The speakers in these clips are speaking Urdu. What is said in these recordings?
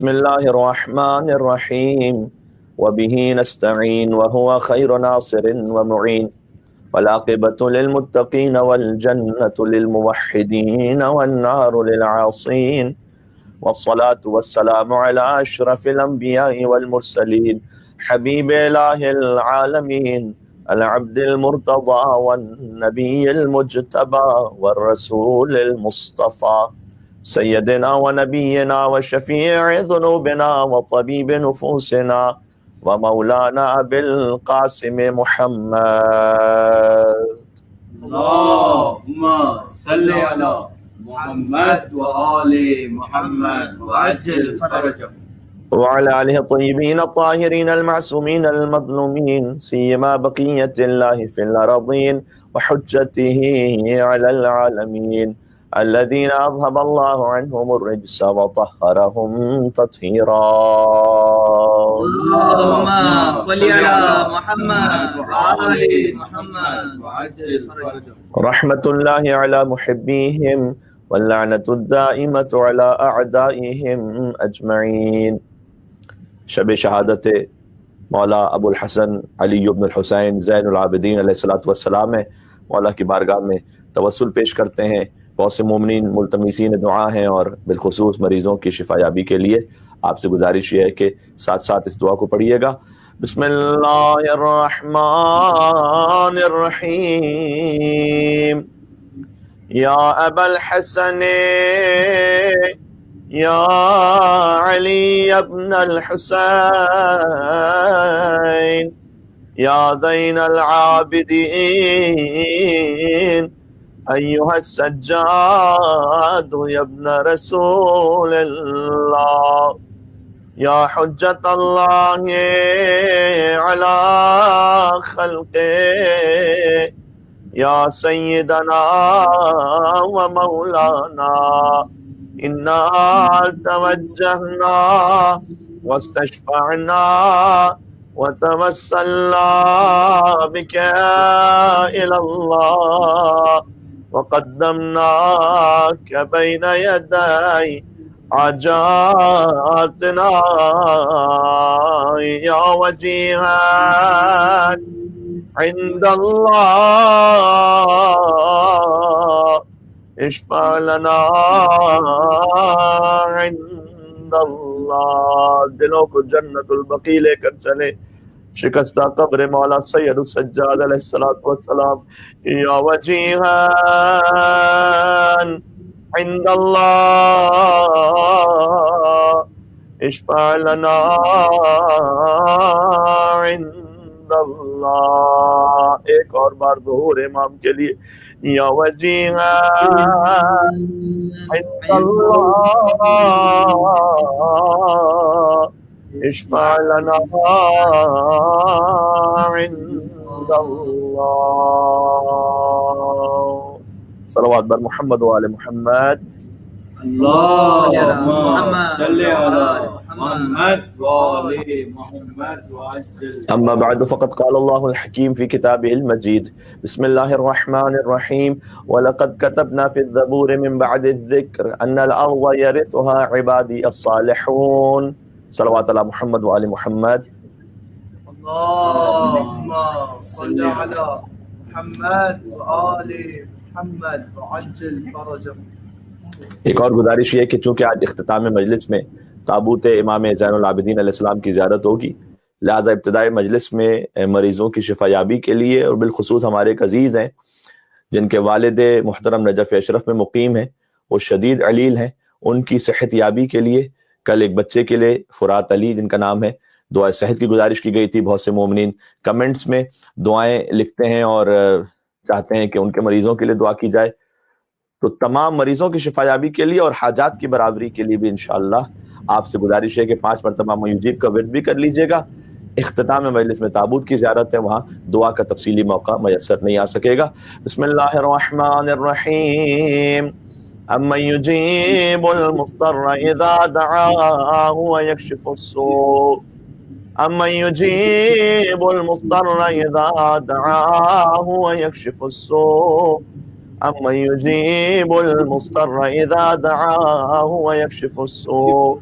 بسم الله الرحمن الرحيم وبه نستعين وهو خير ناصر ومعين والعاقبة للمتقين والجنة للموحدين والنار للعاصين والصلاة والسلام على أشرف الأنبياء والمرسلين حبيب إله العالمين العبد المرتضى والنبي المجتبى والرسول المصطفى سيدنا ونبينا وشفيع ذنوبنا وطبيب نفوسنا ومولانا أبي القاسم محمد. اللهم صل على محمد وآل محمد وعجل فرجهم وعلى آله الطيبين الطاهرين المعصومين المظلومين سيما بقية الله في الأرضين وحجته على العالمين الذين أذهب الله عنهم الرجس وطهرهم تطهيرا. اللهم صل على محمد وآل محمد وعجل فرجهم رحمة الله على محبيهم واللعنة الدائمة على أعدائهم أجمعين. شب شہادت مولا ابو الحسن علی بن الحسین زین العابدین علیہ الصلوۃ والسلام ہے، مولا کی بارگاہ میں توسل پیش کرتے ہیں. بہت سے مومنین ملتمسین دعا ہیں اور بالخصوص مریضوں کی شفا یابی کے لیے آپ سے گزارش یہ ہے کہ ساتھ ساتھ اس دعا کو پڑھیے گا. بسم اللہ الرحمن الرحیم. یا ابا الحسن یا علی ابن الحسین یا زین العابدین ایها السجاد یا ابن رسول اللہ یا حجت اللہ علی خلقہ یا سیدنا و مولانا انا توجہنا واستشفعنا وتوسلنا بك إلى الله وقدمناك بين يدي حاجاتنا يا وجيها عند الله اشفع لنا عند اللہ. دلوں کو جنت البقیع لے کر چلے. شکستہ قبر مولا سید السجاد علیہ الصلوۃ والسلام یا وجیہا عند اللہ اشفع لنا عند اللہ. ایک اور بار ظہور امام کے لیے یا وجیہا عند اللہ اشفع لنا عند اللہ. صلوات بر محمد وآل محمد. اللهم صل على محمد وآل محمد وعجل. أما بعد فقد قال الله الحكيم في كتابه المجيد بسم الله الرحمن الرحيم ولقد كتبنا في الزبور من بعد الذكر أن الأرض يرثها عبادي الصالحون. صلوات على محمد وآل محمد. اللهم صل على محمد وآل محمد وعجل فرجهم. ایک اور گزارش یہ کہ چونکہ آج اختتام مجلس میں تابوت امام زین العابدین علیہ السلام کی زیارت ہوگی، لہٰذا ابتدائی مجلس میں مریضوں کی شفا یابی کے لیے اور بالخصوص ہمارے ایک عزیز ہیں جن کے والد محترم نجف اشرف میں مقیم ہیں، وہ شدید علیل ہیں، ان کی صحت یابی کے لیے کل ایک بچے کے لیے فرات علی جن کا نام ہے دعائیں صحت کی گزارش کی گئی تھی. بہت سے مومنین کمنٹس میں دعائیں لکھتے ہیں اور چاہتے ہیں کہ ان کے مریضوں کے لیے دعا کی جائے. تو تمام مریضوں کی شفا یابی کے لیے اور حاجات کی برابری کے لیے بھی انشاءاللہ آپ سے گزارش ہے کہ 5 مرتبہ میوجیب کا ورد بھی کر لیجئے گا. اختتام مجلس میں تابوت کی زیارت ہے، وہاں دعا کا تفصیلی موقع میسر نہیں آ سکے گا. بسم اللہ الرحمن الرحیم. أَمَّنْ يُجِيبُ الْمُضْطَرَّ إِذَا دَعَاهُ وَيَكْشِفُ السُّوءَ أَمَّنْ يُجِيبُ الْمُضْطَرَّ إِذَا دَعَاهُ وَيَكْشِفُ السُّوءَ أَمَّنْ يُجِيبُ الْمُضْطَرَّ إِذَا دَعَاهُ وَيَكْشِفُ السُّوءَ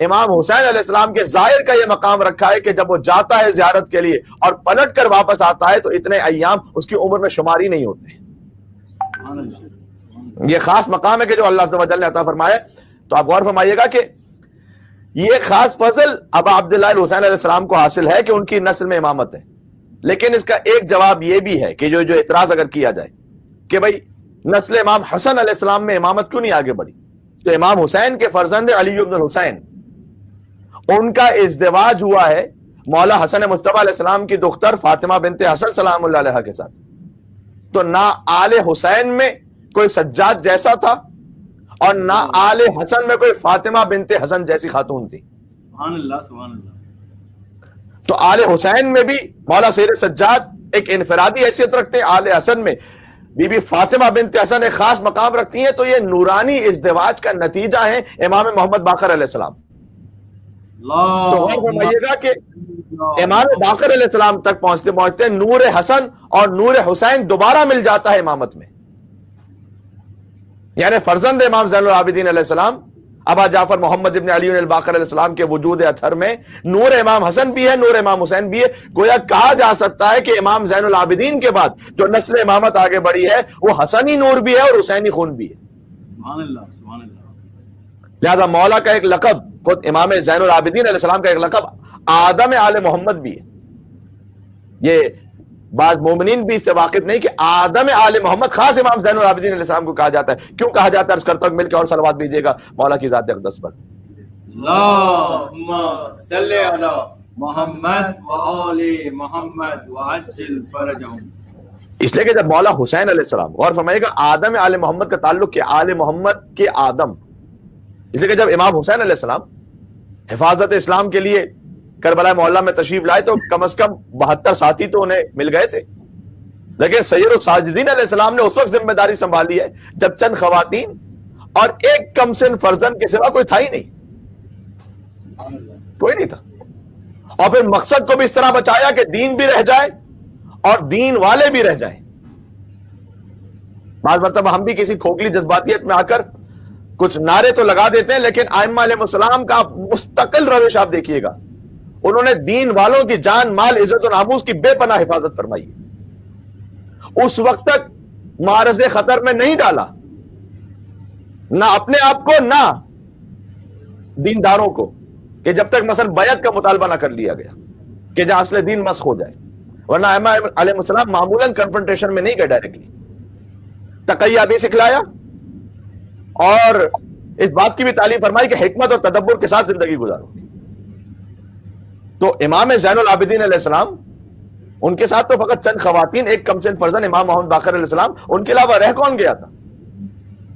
امام حسین علیہ السلام کے ظاہر کا یہ مقام رکھا ہے کہ جب وہ جاتا ہے زیارت کے لیے اور پلٹ کر واپس آتا ہے تو اتنے ایام اس کی عمر میں شمار ہی نہیں ہوتے. یہ خاص مقام ہے کہ جو اللہ عز و جل نے عطا فرمایا. تو آپ غور فرمائیے گا کہ یہ خاص فضل ابا عبداللہ الحسین علیہ السلام کو حاصل ہے کہ ان کی نسل میں امامت ہے. لیکن اس کا ایک جواب یہ بھی ہے کہ جو اعتراض اگر کیا جائے کہ بھئی نسل امام حسن علیہ السلام میں امامت کیوں نہیں آگے بڑھی، تو امام حسین کے فرزند علی بن الحسین ان کا ازدواج ہوا ہے مولا حسن مجتبی علیہ السلام کی دختر فاطمہ بنت حسن سلام اللہ علیہ کے ساتھ. تو نہ آل حسین میں کوئی سجاد جیسا تھا اور نہ آل حسن میں کوئی فاطمہ بنت حسن جیسی خاتون تھی. سبحان اللہ سبحان اللہ. تو آل حسین میں بھی مولا سید سجاد ایک انفرادی حیثیت رکھتے ہیں، آل حسن میں بی بی فاطمہ بنت حسن ایک خاص مقام رکھتی ہیں. تو یہ نورانی ازدواج کا نتیجہ ہے امام محمد باقر علیہ السلام. تو غور فرمائیے گا کہ امام باقر علیہ السلام تک پہنچتے پہنچتے نور حسن اور نور حسین دوبارہ مل جاتا ہے امامت میں. یعنی فرزند امام زین العابدین علیہ السلام ابا جعفر محمد ابن علی الباقر علیہ السلام کے وجود اطہر میں نور امام حسن بھی ہے، نور امام حسین بھی ہے. گویا کہا جا سکتا ہے کہ امام زین العابدین کے بعد جو نسل امامت آگے بڑھی ہے وہ حسنی نور بھی ہے اور حسینی خون بھی ہے. سبحان اللہ سبحان اللہ. لہذا مولا کا ایک لقب، خود امام زین العابدین علیہ السلام کا ایک لقب آدم آل محمد بھی ہے. یہ بعض مومنین بھی اس سے واقف نہیں کہ آدم آل محمد خاص امام زین العابدین علیہ السلام کو کہا جاتا ہے. کیوں کہا جاتا ہے عرض کرتا ہوں، مل کے اور صلوات بھیجیے گا مولا کی ذات اقدس پر. اللہم صلی علی محمد و آل محمد وعجل فرجہم. اس لیے کہ جب مولا حسین علیہ السلام، اور فرمائیے گا آدم آل محمد کا تعلق کیا آل محمد کے آدم، اس لیے کہ جب امام حسین علیہ السلام حفاظت اسلام کے لیے کربلا معلیٰ میں تشریف لائے تو کم از کم 72 ساتھی تو انہیں مل گئے تھے. لیکن سید الساجدین علیہ السلام نے اس وقت ذمہ داری سنبھالی ہے جب چند خواتین اور ایک کم سن فرزند کے سوا کوئی تھا ہی نہیں، کوئی نہیں تھا. اور پھر مقصد کو بھی اس طرح بچایا کہ دین بھی رہ جائے اور دین والے بھی رہ جائیں. بعض مرتبہ ہم بھی کسی کھوکھلی جذباتیت میں آ کر کچھ نعرے تو لگا دیتے ہیں، لیکن ائمہ علیہ السلام کا مستقل روش آپ دیکھیے گا. انہوں نے دین والوں کی جان مال عزت و ناموس کی بے پناہ حفاظت فرمائی ہے. اس وقت تک معرض خطر میں نہیں ڈالا، نہ اپنے آپ کو نہ دینداروں کو، کہ جب تک مثلا بیعت کا مطالبہ نہ کر لیا گیا کہ جہاں اصل دین مسخ ہو جائے. ورنہ ائمہ علیہ السلام معمولاً کنفرنٹیشن میں نہیں گئے ڈائریکٹلی، تقیہ بھی سکھلایا اور اس بات کی بھی تعلیم فرمائی کہ حکمت اور تدبر کے ساتھ زندگی گزارو. تو امام زین العابدین علیہ السلام، ان کے ساتھ تو فقط چند خواتین، ایک کم سن فرزند امام محمد باقر علیہ السلام، ان کے علاوہ رہ کون گیا تھا؟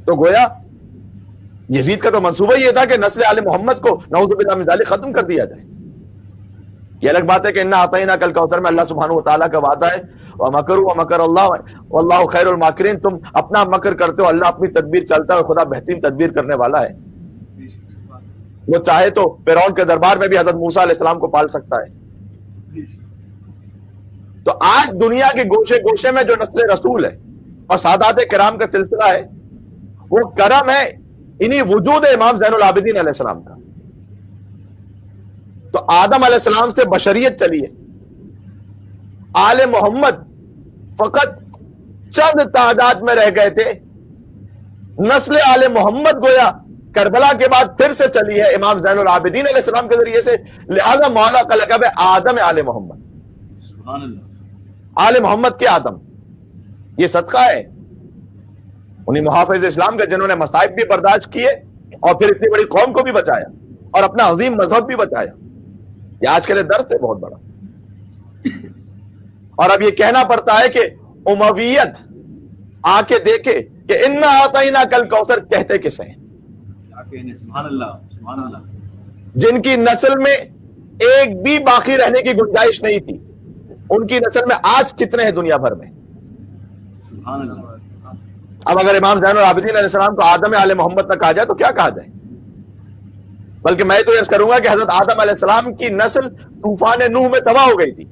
تو گویا یزید کا تو منصوبہ یہ تھا کہ نسل آل محمد کو نعوذ باللہ من ذالک ختم کر دیا جائے. یہ الگ بات ہے کہ انا اعطیناک الکوثر میں اللہ سبحانہ وتعالیٰ کا وعدہ ہے ومکروا ومکر اللہ واللہ خیر الماکرین. تم اپنا مکر کرتے ہو، اللہ اپنی تدبیر چلتا ہے اور خدا بہترین تدبیر کرنے والا ہے. وہ چاہے تو فرعون کے دربار میں بھی حضرت موسیٰ علیہ السلام کو پال سکتا ہے. تو آج دنیا کے گوشے گوشے میں جو نسل رسول ہے اور سادات کرام کا سلسلہ ہے، وہ کرم ہے انہی وجود امام زین العابدین علیہ السلام کا. تو آدم علیہ السلام سے بشریت چلی ہے. آل محمد فقط چند تعداد میں رہ گئے تھے. نسل آل محمد گویا کربلا کے بعد پھر سے چلی ہے امام زین العابدین علیہ السلام کے ذریعے سے. لہذا مولا کا لقب ہے آدم آل محمد. سبحان اللہ. آل محمد کے آدم، یہ صدقہ ہے انہیں محافظ اسلام کے جنہوں نے مصائب بھی برداشت کیے اور پھر اتنی بڑی قوم کو بھی بچایا اور اپنا عظیم مذہب بھی بچایا. یہ آج کے لیے درس ہے بہت بڑا. اور اب یہ کہنا پڑتا ہے کہ امویت آ کے دیکھے کہ انا اعطیناک الکوثر کہتے کسے ہیں. سبحان اللہ سبحان اللہ. جن کی نسل میں ایک بھی باقی رہنے کی گنجائش نہیں تھی، ان کی نسل میں آج کتنے ہیں دنیا بھر میں؟ سبحان اللہ. اب اگر امام زین العابدین علیہ السلام کو آدم علیہ محمد تک کہا جائے تو کیا کہا جائے؟ بلکہ میں تو یہ کروں گا کہ حضرت آدم علیہ السلام کی نسل طوفان نوح میں تباہ ہو گئی تھی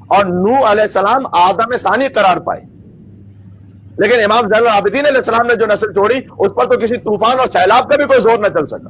اور نوح علیہ السلام آدم ثانی قرار پائے. لیکن امام زین العابدین علیہ السلام نے جو نسل چھوڑی اس پر تو کسی طوفان اور سیلاب کا بھی کوئی زور نہ چل سکا.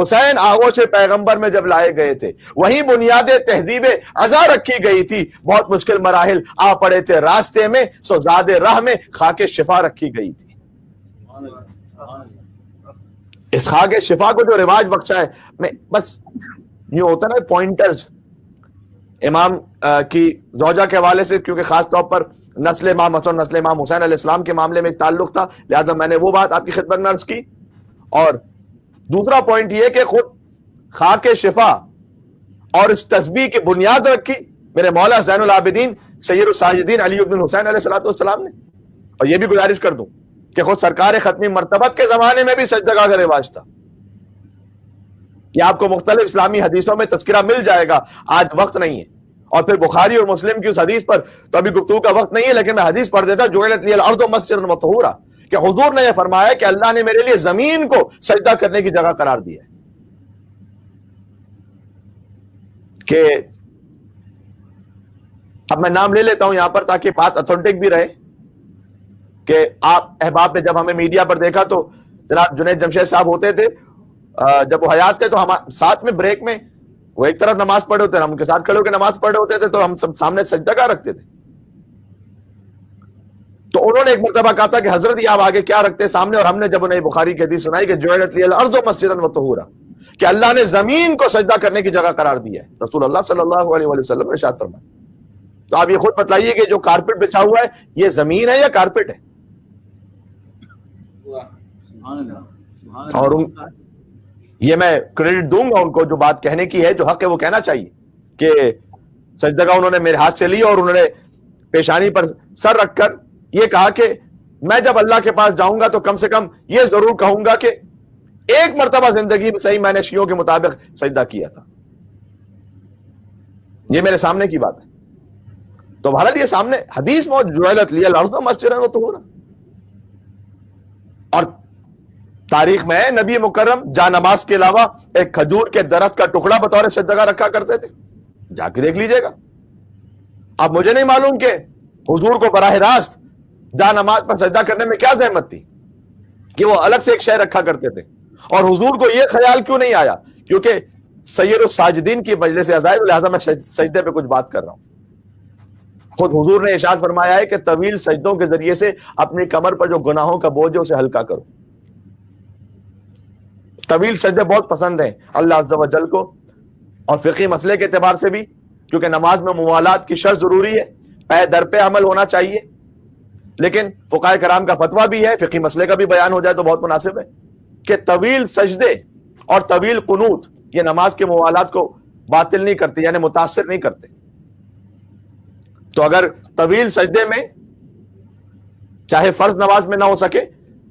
حسین آغوش پیغمبر میں جب لائے گئے تھے، وہیں بنیاد تہذیب عزا رکھی گئی تھی، بہت مشکل مراحل آ پڑے تھے راستے میں، سو زاد راہ میں خاک شفا رکھی گئی تھی۔ اس خاک شفا کو جو رواج بخشا ہے، میں بس یہ ہوتا نا پوائنٹرز امام کی زوجہ کے حوالے سے، کیونکہ خاص طور پر نسل امام حسن نسل امام حسین علیہ السلام کے معاملے میں ایک تعلق تھا، لہذا میں نے وہ بات آپ کی خدمت میں عرض کی۔ اور دوسرا پوائنٹ یہ کہ خود خاک شفا اور اس تسبیح کی بنیاد رکھی میرے مولا زین العابدین سید الساجدین علی بن حسین علیہ السلام نے۔ اور یہ بھی گزارش کر دوں کہ خود سرکار ختمی مرتبت کے زمانے میں بھی سجدگاہ کا رواج تھا۔ یہ آپ کو مختلف اسلامی حدیثوں میں تذکرہ مل جائے گا، آج وقت نہیں ہے۔ اور پھر بخاری اور مسلم کی اس حدیث پر تو ابھی گفتگو کا وقت نہیں ہے، لیکن میں حدیث پڑھ دیتا، جعلت لی الارض مسجدا وطہورا، کہ حضور نے یہ فرمایا کہ اللہ نے میرے لیے زمین کو سجدہ کرنے کی جگہ قرار دیا ہے۔ کہ اب میں نام لے لیتا ہوں یہاں پر تاکہ بات اتھینٹک بھی رہے، کہ آپ احباب نے جب ہمیں میڈیا پر دیکھا تو جناب جنید جمشید صاحب ہوتے تھے، جب وہ حیات تھے تو ہم ساتھ میں بریک میں وہ ایک طرف نماز پڑھے ہوتے تھے، ہم ان کے ساتھ کھڑے ہو کے نماز پڑھے ہوتے تھے، تو ہم سب سامنے سجدگاہ رکھتے تھے۔ تو انہوں نے ایک مرتبہ کہا تھا کہ حضرت یہ آپ آگے کیا رکھتے ہیں سامنے، اور ہم نے جب انہیں بخاری کی حدیث سنائی کہ جعلت لی الارض مسجدا وطہورا، کہ اللہ نے زمین کو سجدہ کرنے کی جگہ قرار دیا ہے، رسول اللہ صلی اللہ علیہ وسلم نے ارشاد فرمایا۔ تو آپ یہ خود بتلائیے کہ جو کارپٹ بچھا ہوا ہے یہ زمین ہے یا کارپٹ ہے؟ اور یہ میں کریڈٹ دوں گا ان کو، جو بات کہنے کی ہے، جو حق ہے وہ کہنا چاہیے، کہ سجدگاہ انہوں نے میرے ہاتھ سے لی اور انہوں نے پیشانی پر سر رکھ کر یہ کہا کہ میں جب اللہ کے پاس جاؤں گا تو کم سے کم یہ ضرور کہوں گا کہ ایک مرتبہ زندگی میں صحیح میں نے شیعوں کے مطابق سجدہ کیا تھا۔ یہ میرے سامنے کی بات ہے، تو بہرحال یہ سامنے حدیث موجود، جعلت لی الارض مسجدا وطہورا۔ اور تاریخ میں نبی مکرم جا نماز کے علاوہ ایک کھجور کے درخت کا ٹکڑا بطور سجدگاہ رکھا کرتے تھے، جا کے دیکھ لیجئے گا۔ اب مجھے نہیں معلوم کہ حضور کو براہ راست جا نماز پر سجدہ کرنے میں کیا زحمت تھی کہ وہ الگ سے ایک شے رکھا کرتے تھے، اور حضور کو یہ خیال کیوں نہیں آیا، کیونکہ سید الساجدین کی مجلس عزائر، لہذا میں سجدے پہ کچھ بات کر رہا ہوں۔ خود حضور نے ارشاد فرمایا ہے کہ طویل سجدوں کے ذریعے سے اپنی کمر پر جو گناہوں کا بوجھ ہے اسے ہلکا کرو۔ طویل سجدے بہت پسند ہیں اللہ عز و جل کو، اور فقہی مسئلے کے اعتبار سے بھی، کیونکہ نماز میں موالات کی شرط ضروری ہے، پے در پہ عمل ہونا چاہیے، لیکن فقہاء کرام کا فتویٰ بھی ہے، فقہی مسئلے کا بھی بیان ہو جائے تو بہت مناسب ہے، کہ طویل سجدے اور طویل قنوت یہ نماز کے موالات کو باطل نہیں کرتے، یعنی متاثر نہیں کرتے۔ تو اگر طویل سجدے میں چاہے فرض نماز میں نہ ہو سکے،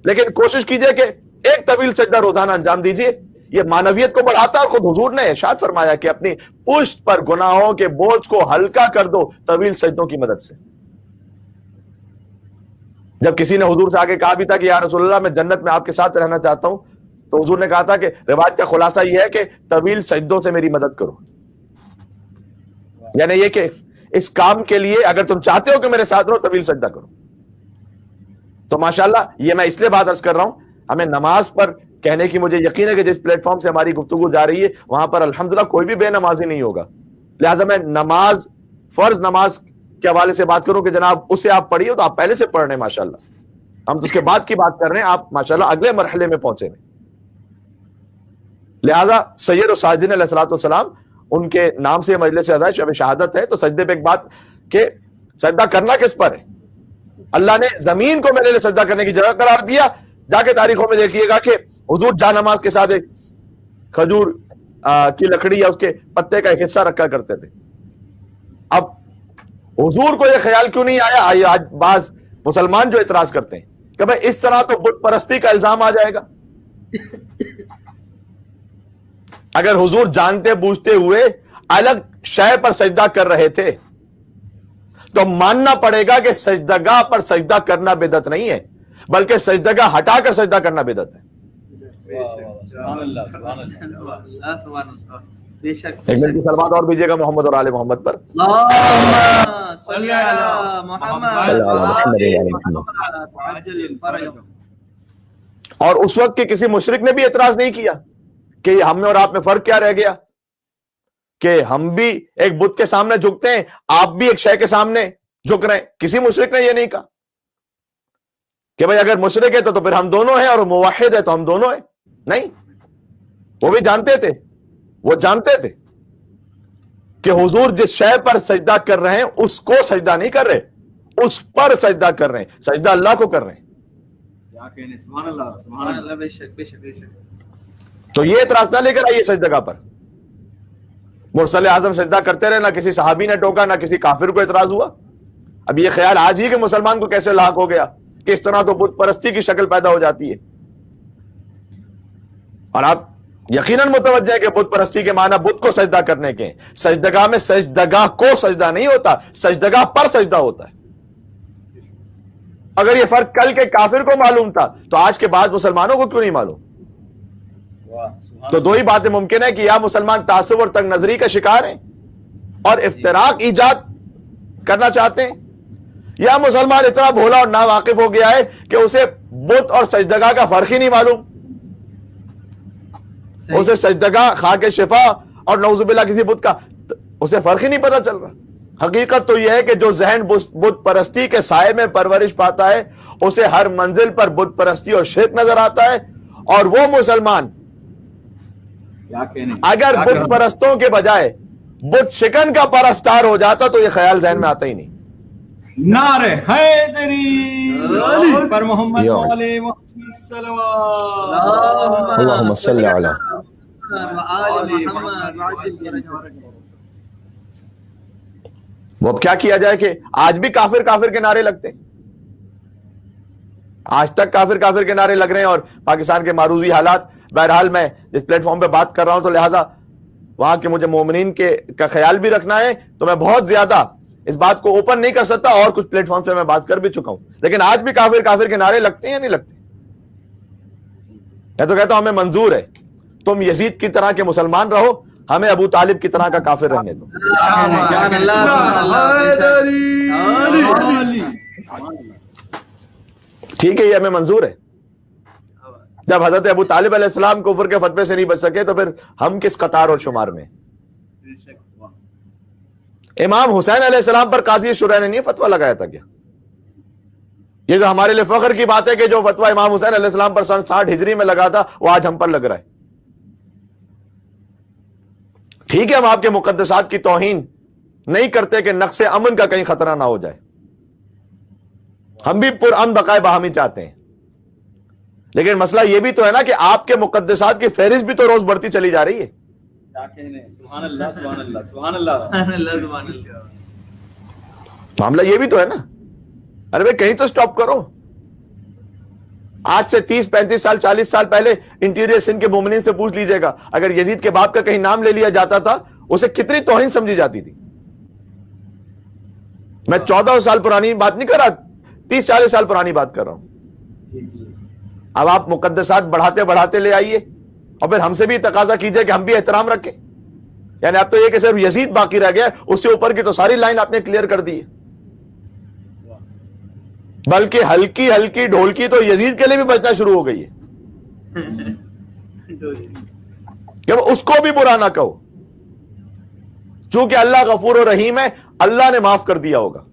لیکن کوشش کیجئے کہ ایک طویل سجدہ روزانہ انجام دیجئے، یہ معنویت کو بڑھاتا ہے۔ اور خود حضور نے ارشاد فرمایا کہ اپنی پشت پر گناہوں کے بوجھ کو ہلکا کر دو طویل سجدوں کی مدد سے۔ جب کسی نے حضور سے آگے کہا بھی تھا کہ یا رسول اللہ میں جنت میں آپ کے ساتھ رہنا چاہتا ہوں، تو حضور نے کہا تھا کہ روایت کا خلاصہ یہ ہے کہ طویل سجدوں سے میری مدد کرو، یعنی یہ کہ اس کام کے لیے اگر تم چاہتے ہو کہ میرے ساتھ رہو طویل سجدہ کرو۔ تو ماشاءاللہ یہ میں اس لیے بات عرض کر رہا ہوں، ہمیں نماز پر کہنے کی مجھے یقین ہے کہ جس پلیٹ فارم سے ہماری گفتگو جا رہی ہے وہاں پر الحمدللہ کوئی بھی بے نمازی نہیں ہوگا، لہٰذا میں نماز، فرض نماز کے حوالے سے بات کروں کہ جناب اسے آپ پڑھیے تو آپ پہلے سے پڑھ رہے ہیں ماشاءاللہ سے، ہم تو اس کے بعد کی بات کر رہے ہیں، آپ ماشاءاللہ اگلے مرحلے میں پہنچے ہیں۔ لہٰذا سید الساجدین علیہ السلام ان کے نام سے مجلس عزائر شب شہادت ہے، تو سجدے پہ ایک بات کہ سجدہ کرنا کس پر ہے؟ اللہ نے زمین کو میرے لیے سجدہ کرنے کی جگہ قرار دیا۔ جا کے تاریخوں میں دیکھیے گا کہ حضور جا نماز کے ساتھ ایک کھجور کی لکڑی یا اس کے پتے کا ایک حصہ رکھا کرتے تھے۔ اب حضور کو یہ خیال کیوں نہیں آیا؟ آج بعض مسلمان جو اعتراض کرتے ہیں کہ بھائی اس طرح تو بت پرستی کا الزام آ جائے گا۔ اگر حضور جانتے بوجھتے ہوئے الگ شے پر سجدہ کر رہے تھے تو ماننا پڑے گا کہ سجدگاہ پر سجدہ کرنا بدعت نہیں ہے، بلکہ سجدگاہ ہٹا کر سجدہ کرنا بدعت ہے۔ ایک منٹ کی سلوات اور بھیجیے گا محمد اور آل محمد پر۔ اور اس وقت کے کسی مشرک نے بھی اعتراض نہیں کیا کہ ہم میں اور آپ میں فرق کیا رہ گیا کہ ہم بھی ایک بت کے سامنے جھکتے ہیں، آپ بھی ایک شے کے سامنے جھک رہے ہیں. کسی مشرک نے یہ نہیں کہا کہ بھئی اگر مشرک ہے تو پھر ہم دونوں ہیں، اور موحد ہے تو ہم دونوں ہیں. نہیں، وہ بھی جانتے تھے، وہ جانتے تھے کہ حضور جس شے پر سجدہ کر رہے ہیں اس کو سجدہ نہیں کر رہے، اس پر سجدہ کر رہے ہیں، سجدہ اللہ کو کر رہے ہیں. کیا کہنے، سبحان اللہ سبحان اللہ. بے شک بے شک بے شک. تو یہ اعتراض نہ لے کر آئیے سجدہ پر. مرسل اعظم سجدہ کرتے رہے، نہ کسی صحابی نے ٹوکا، نہ کسی کافر کو اعتراض ہوا. اب یہ خیال آج ہی کہ مسلمان کو کیسے لاحق ہو گیا کہ اس طرح تو بت پرستی کی شکل پیدا ہو جاتی ہے. اور آپ یقیناً متوجہ ہے کہ بت پرستی کے معنی بت کو سجدہ کرنے کے ہیں. سجدگاہ میں سجدگاہ کو سجدہ نہیں ہوتا، سجدگاہ پر سجدہ ہوتا ہے. اگر یہ فرق کل کے کافر کو معلوم تھا تو آج کے بعض مسلمانوں کو کیوں نہیں معلوم؟ تو دو ہی باتیں ممکن ہے کہ یا مسلمان تعصب اور تنگ نظری کا شکار ہیں اور افتراق ایجاد کرنا چاہتے ہیں، یا مسلمان اتنا بھولا اور ناواقف ہو گیا ہے کہ اسے بت اور سجدگاہ کا فرق ہی نہیں معلوم. اسے سجدگاہ خاک شفا اور نعوذ باللہ کسی بت کا اسے فرق ہی نہیں پتا چل رہا. حقیقت تو یہ ہے کہ جو ذہن بت پرستی کے سائے میں پرورش پاتا ہے اسے ہر منزل پر بت پرستی اور شرک نظر آتا ہے، اور وہ مسلمان اگر بت پرستوں کے بجائے بت شکن کا پرستار ہو جاتا تو یہ خیال ذہن میں آتا ہی نہیں. نعرہ حیدری پر محمد والے محمد صلوات اللہم صلی علی. وہ اب کیا کیا جائے کہ آج بھی کافر کافر کے نعرے لگتے ہیں، آج تک کافر کافر کے نعرے لگ رہے ہیں. اور پاکستان کے معروضی حالات، بہرحال میں جس پلیٹ فارم پہ بات کر رہا ہوں تو لہٰذا وہاں کے مجھے مومنین کا خیال بھی رکھنا ہے، تو میں بہت زیادہ اس بات کو اوپن نہیں کر سکتا، اور کچھ پلیٹ فارم پہ میں بات کر بھی چکا ہوں. لیکن آج بھی کافر کافر کے نعرے لگتے ہیں یا نہیں لگتے؟ میں تو کہتا ہوں ہمیں منظور ہے، تم یزید کی طرح کے مسلمان رہو، ہمیں ابو طالب کی طرح کا کافر رہنے دو. ٹھیک ہے، یہ ہمیں منظور ہے. جب حضرت ابو طالب علیہ السلام کفر کے فتوے سے نہیں بچ سکے تو پھر ہم کس قطار اور شمار میں؟ امام حسین علیہ السلام پر قاضی شورا نے نہیں فتویٰ لگایا تھا کیا؟ یہ جو ہمارے لیے فخر کی بات ہے کہ جو فتویٰ امام حسین علیہ السلام پر سن 60 ہجری میں لگا تھا وہ آج ہم پر لگ رہا ہے. ٹھیک ہے، ہم آپ کے مقدسات کی توہین نہیں کرتے کہ نقص امن کا کہیں خطرہ نہ ہو جائے، ہم بھی پرامن بقائے باہمی چاہتے ہیں. لیکن مسئلہ یہ بھی تو ہے نا کہ آپ کے مقدسات کی فہرست بھی تو روز بڑھتی چلی جا رہی ہے. سبحان اللہ سبحان اللہ سبحان اللہ. معاملہ یہ بھی تو ہے نا. ارے بھائی کہیں تو سٹاپ کرو. آج سے 30 35 سال 40 سال پہلے انٹیریئر سندھ کے مومنین سے پوچھ لیجئے گا، اگر یزید کے باپ کا کہیں نام لے لیا جاتا تھا اسے کتنی توہین سمجھی جاتی تھی. میں 14 سال پرانی بات نہیں کر رہا، 30 40 سال پرانی بات کر رہا ہوں. اب آپ مقدسات بڑھاتے بڑھاتے لے آئیے اور پھر ہم سے بھی تقاضا کیجئے کہ ہم بھی احترام رکھیں. یعنی اب تو یہ کہ صرف یزید باقی رہ گیا، اس سے اوپر کی تو ساری لائن آپ نے کلیئر کر دی ہے. بلکہ ہلکی ہلکی ڈھولکی تو یزید کے لیے بھی بجنا شروع ہو گئی ہے کہ اس کو بھی برا نہ کہو. چونکہ اللہ غفور و رحیم ہے، اللہ نے معاف کر دیا ہوگا.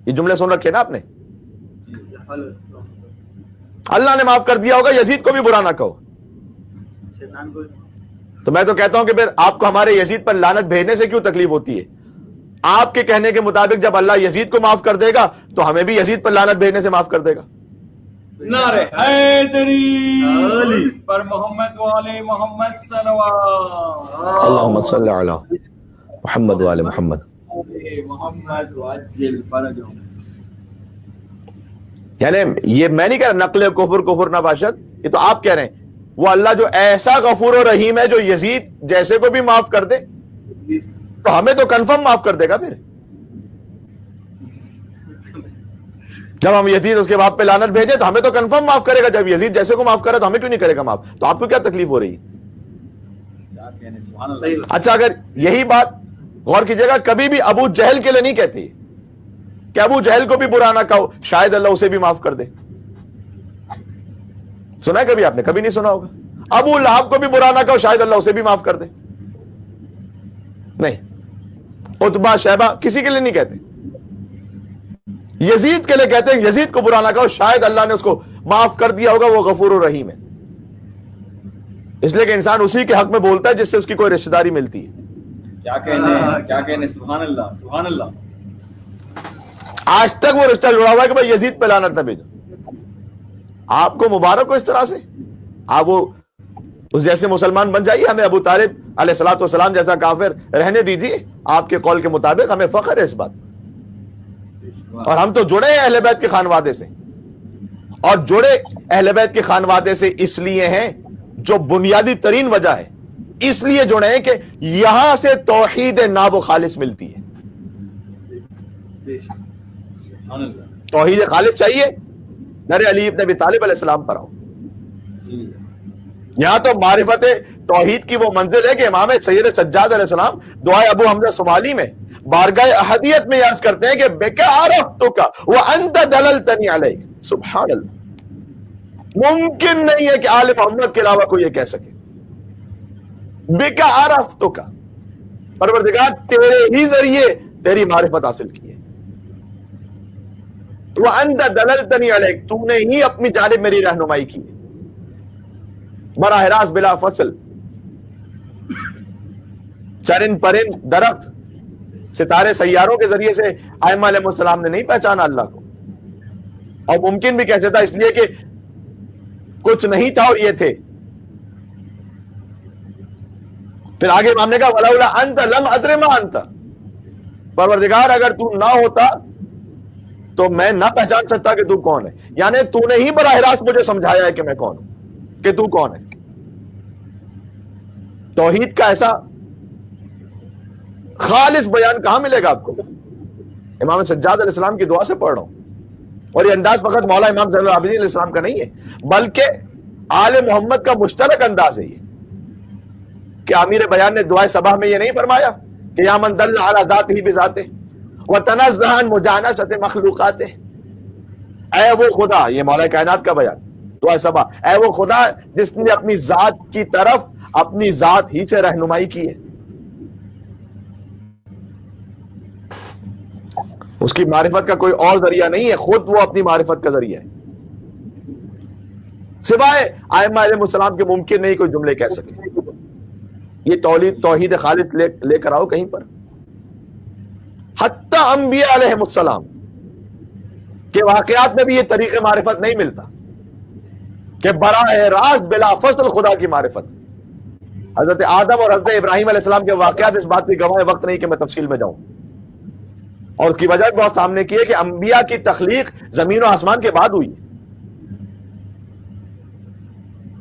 یہ جملے سن رکھے نا آپ نے، اللہ نے معاف کر دیا ہوگا، یزید کو بھی برا نہ کہو. تو میں تو کہتا ہوں کہ پھر آپ کو ہمارے یزید پر لعنت بھیجنے سے کیوں تکلیف ہوتی ہے؟ آپ کے کہنے کے مطابق جب اللہ یزید کو معاف کر دے گا تو ہمیں بھی یزید پر لعنت بھیجنے سے معاف کر دے گا. نعرہ حیدری پر محمد والے محمد صلوات اللہم صلی علی محمد والے محمد. محمد وعجل فرجهم. یعنی یہ میں نہیں کہہ رہا نقل کفر کفر نباشد، یہ تو آپ کہہ رہے ہیں. وہ اللہ جو ایسا غفور و رحیم ہے جو یزید جیسے کو بھی معاف کر دے تو ہمیں تو کنفرم معاف کر دے گا. پھر جب ہم یزید اس کے باپ پہ لعنت بھیجے تو ہمیں تو کنفرم معاف کرے گا. جب یزید جیسے کو معاف کرے تو ہمیں کیوں نہیں کرے گا معاف؟ تو آپ کو کیا تکلیف ہو رہی ہے؟ اچھا اگر یہی بات غور کیجیے گا، کبھی بھی ابو جہل کے لیے نہیں کہتی کہ ابو جہل کو بھی برا نہ کہو، شاید اللہ اسے بھی معاف کر دے. سنا ہے کبھی آپ نے؟ کبھی نہیں سنا ہوگا. ابو لہب کو بھی برا نہ کہو شاید اللہ اسے بھی معاف کر دے. نہیں، عتبہ شیبہ کسی کے لیے نہیں کہتے، یزید کے لیے کہتے ہیں یزید کو برا نہ کہو شاید اللہ نے اس کو معاف کر دیا ہوگا، وہ غفور الرحیم ہے. اس لیے کہ انسان اسی کے حق میں بولتا ہے جس سے اس کی کوئی رشتہ داری ملتی ہے. کیا کہنے سبحان اللہ سبحان اللہ. آج تک وہ رشتہ جڑا ہوا ہے کہ بھائی یزید پہ لعنت نہ بھیجو. آپ کو مبارک ہو اس طرح سے، آپ وہ اس جیسے مسلمان بن جائیے. ہمیں ابو طالب علیہ الصلوۃ والسلام جیسا کافر رہنے دیجیے. آپ کے قول کے مطابق ہمیں فخر ہے اس بات. اور ہم تو جڑے ہیں اہل بیت کے خانوادے سے، اور جڑے اہل بیت کے خانوادے سے اس لیے ہیں، جو بنیادی ترین وجہ ہے اس لیے جڑے ہیں کہ یہاں سے توحید ناب و خالص ملتی ہے. توحید خالص چاہیے، در علی ابن ابی طالب علیہ السلام پر آؤ. یہاں تو معرفت توحید کی وہ منزل ہے کہ امام سید سجاد علیہ السلام دعائے ابو حمزہ صومالی میں بارگاہ احدیت میں عرض کرتے ہیں کہ بک عرفتک وانت دللتنی علیک. سبحان اللہ، ممکن نہیں ہے کہ آل محمد کے علاوہ کوئی یہ کہہ سکے. بک عرفتک، پروردگار تیرے ہی ذریعے تیری معرفت حاصل کی ہے. وانت دللتنی علیک، تو نے ہی اپنی جانب میری رہنمائی کی ہے براہ راست بلا فصل. چرند پرند درخت ستارے سیاروں کے ذریعے سے ائمہ علیہ السلام نے نہیں پہچانا اللہ کو. اور ممکن بھی کیسے تھا؟ اس لیے کہ کچھ نہیں تھا اور یہ تھے. پھر آگے امام نے کہا ولولا انت لم ادر ما انت، پروردگار اگر تو نہ ہوتا تو میں نہ پہچان سکتا کہ تو کون ہے. یعنی تو نے ہی براہ راست مجھے سمجھایا ہے کہ میں کون ہوں، کہ تو کون ہے. توحید کا ایسا خالص بیان کہاں ملے گا آپ کو؟ امام سجاد علیہ السلام کی دعا سے پڑھ رہا ہوں. اور یہ انداز فقط مولا امام زین العابدین علیہ السلام کا نہیں ہے، بلکہ آل محمد کا مشترک انداز ہے یہ. کہ امیر بیان نے دعائے صباح میں یہ نہیں فرمایا کہ یا من دل علی ذاتہ بذاتہ وتنزہ عن مجانست مخلوقاتہ، اے وہ خدا، یہ مولا کائنات کا بیان دعائے صباح، اے وہ خدا جس نے اپنی ذات کی طرف اپنی ذات ہی سے رہنمائی کی ہے. اس کی معرفت کا کوئی اور ذریعہ نہیں ہے، خود وہ اپنی معرفت کا ذریعہ ہے. سوائے ائمہ علیہ السلام کے ممکن نہیں کوئی جملے کہہ سکے. یہ توحید خالص لے کر آؤ کہیں پر. حتیٰ انبیاء علیہ السلام کے واقعات میں بھی یہ طریق معرفت نہیں ملتا کہ براہ راست بلا فصل خدا کی معرفت. حضرت آدم اور حضرت ابراہیم علیہ السلام کے واقعات اس بات کی گواہ، وقت نہیں کہ میں تفصیل میں جاؤں. اور اس کی وجہ بہت سامنے کی ہے کہ انبیاء کی تخلیق زمین و آسمان کے بعد ہوئی ہے.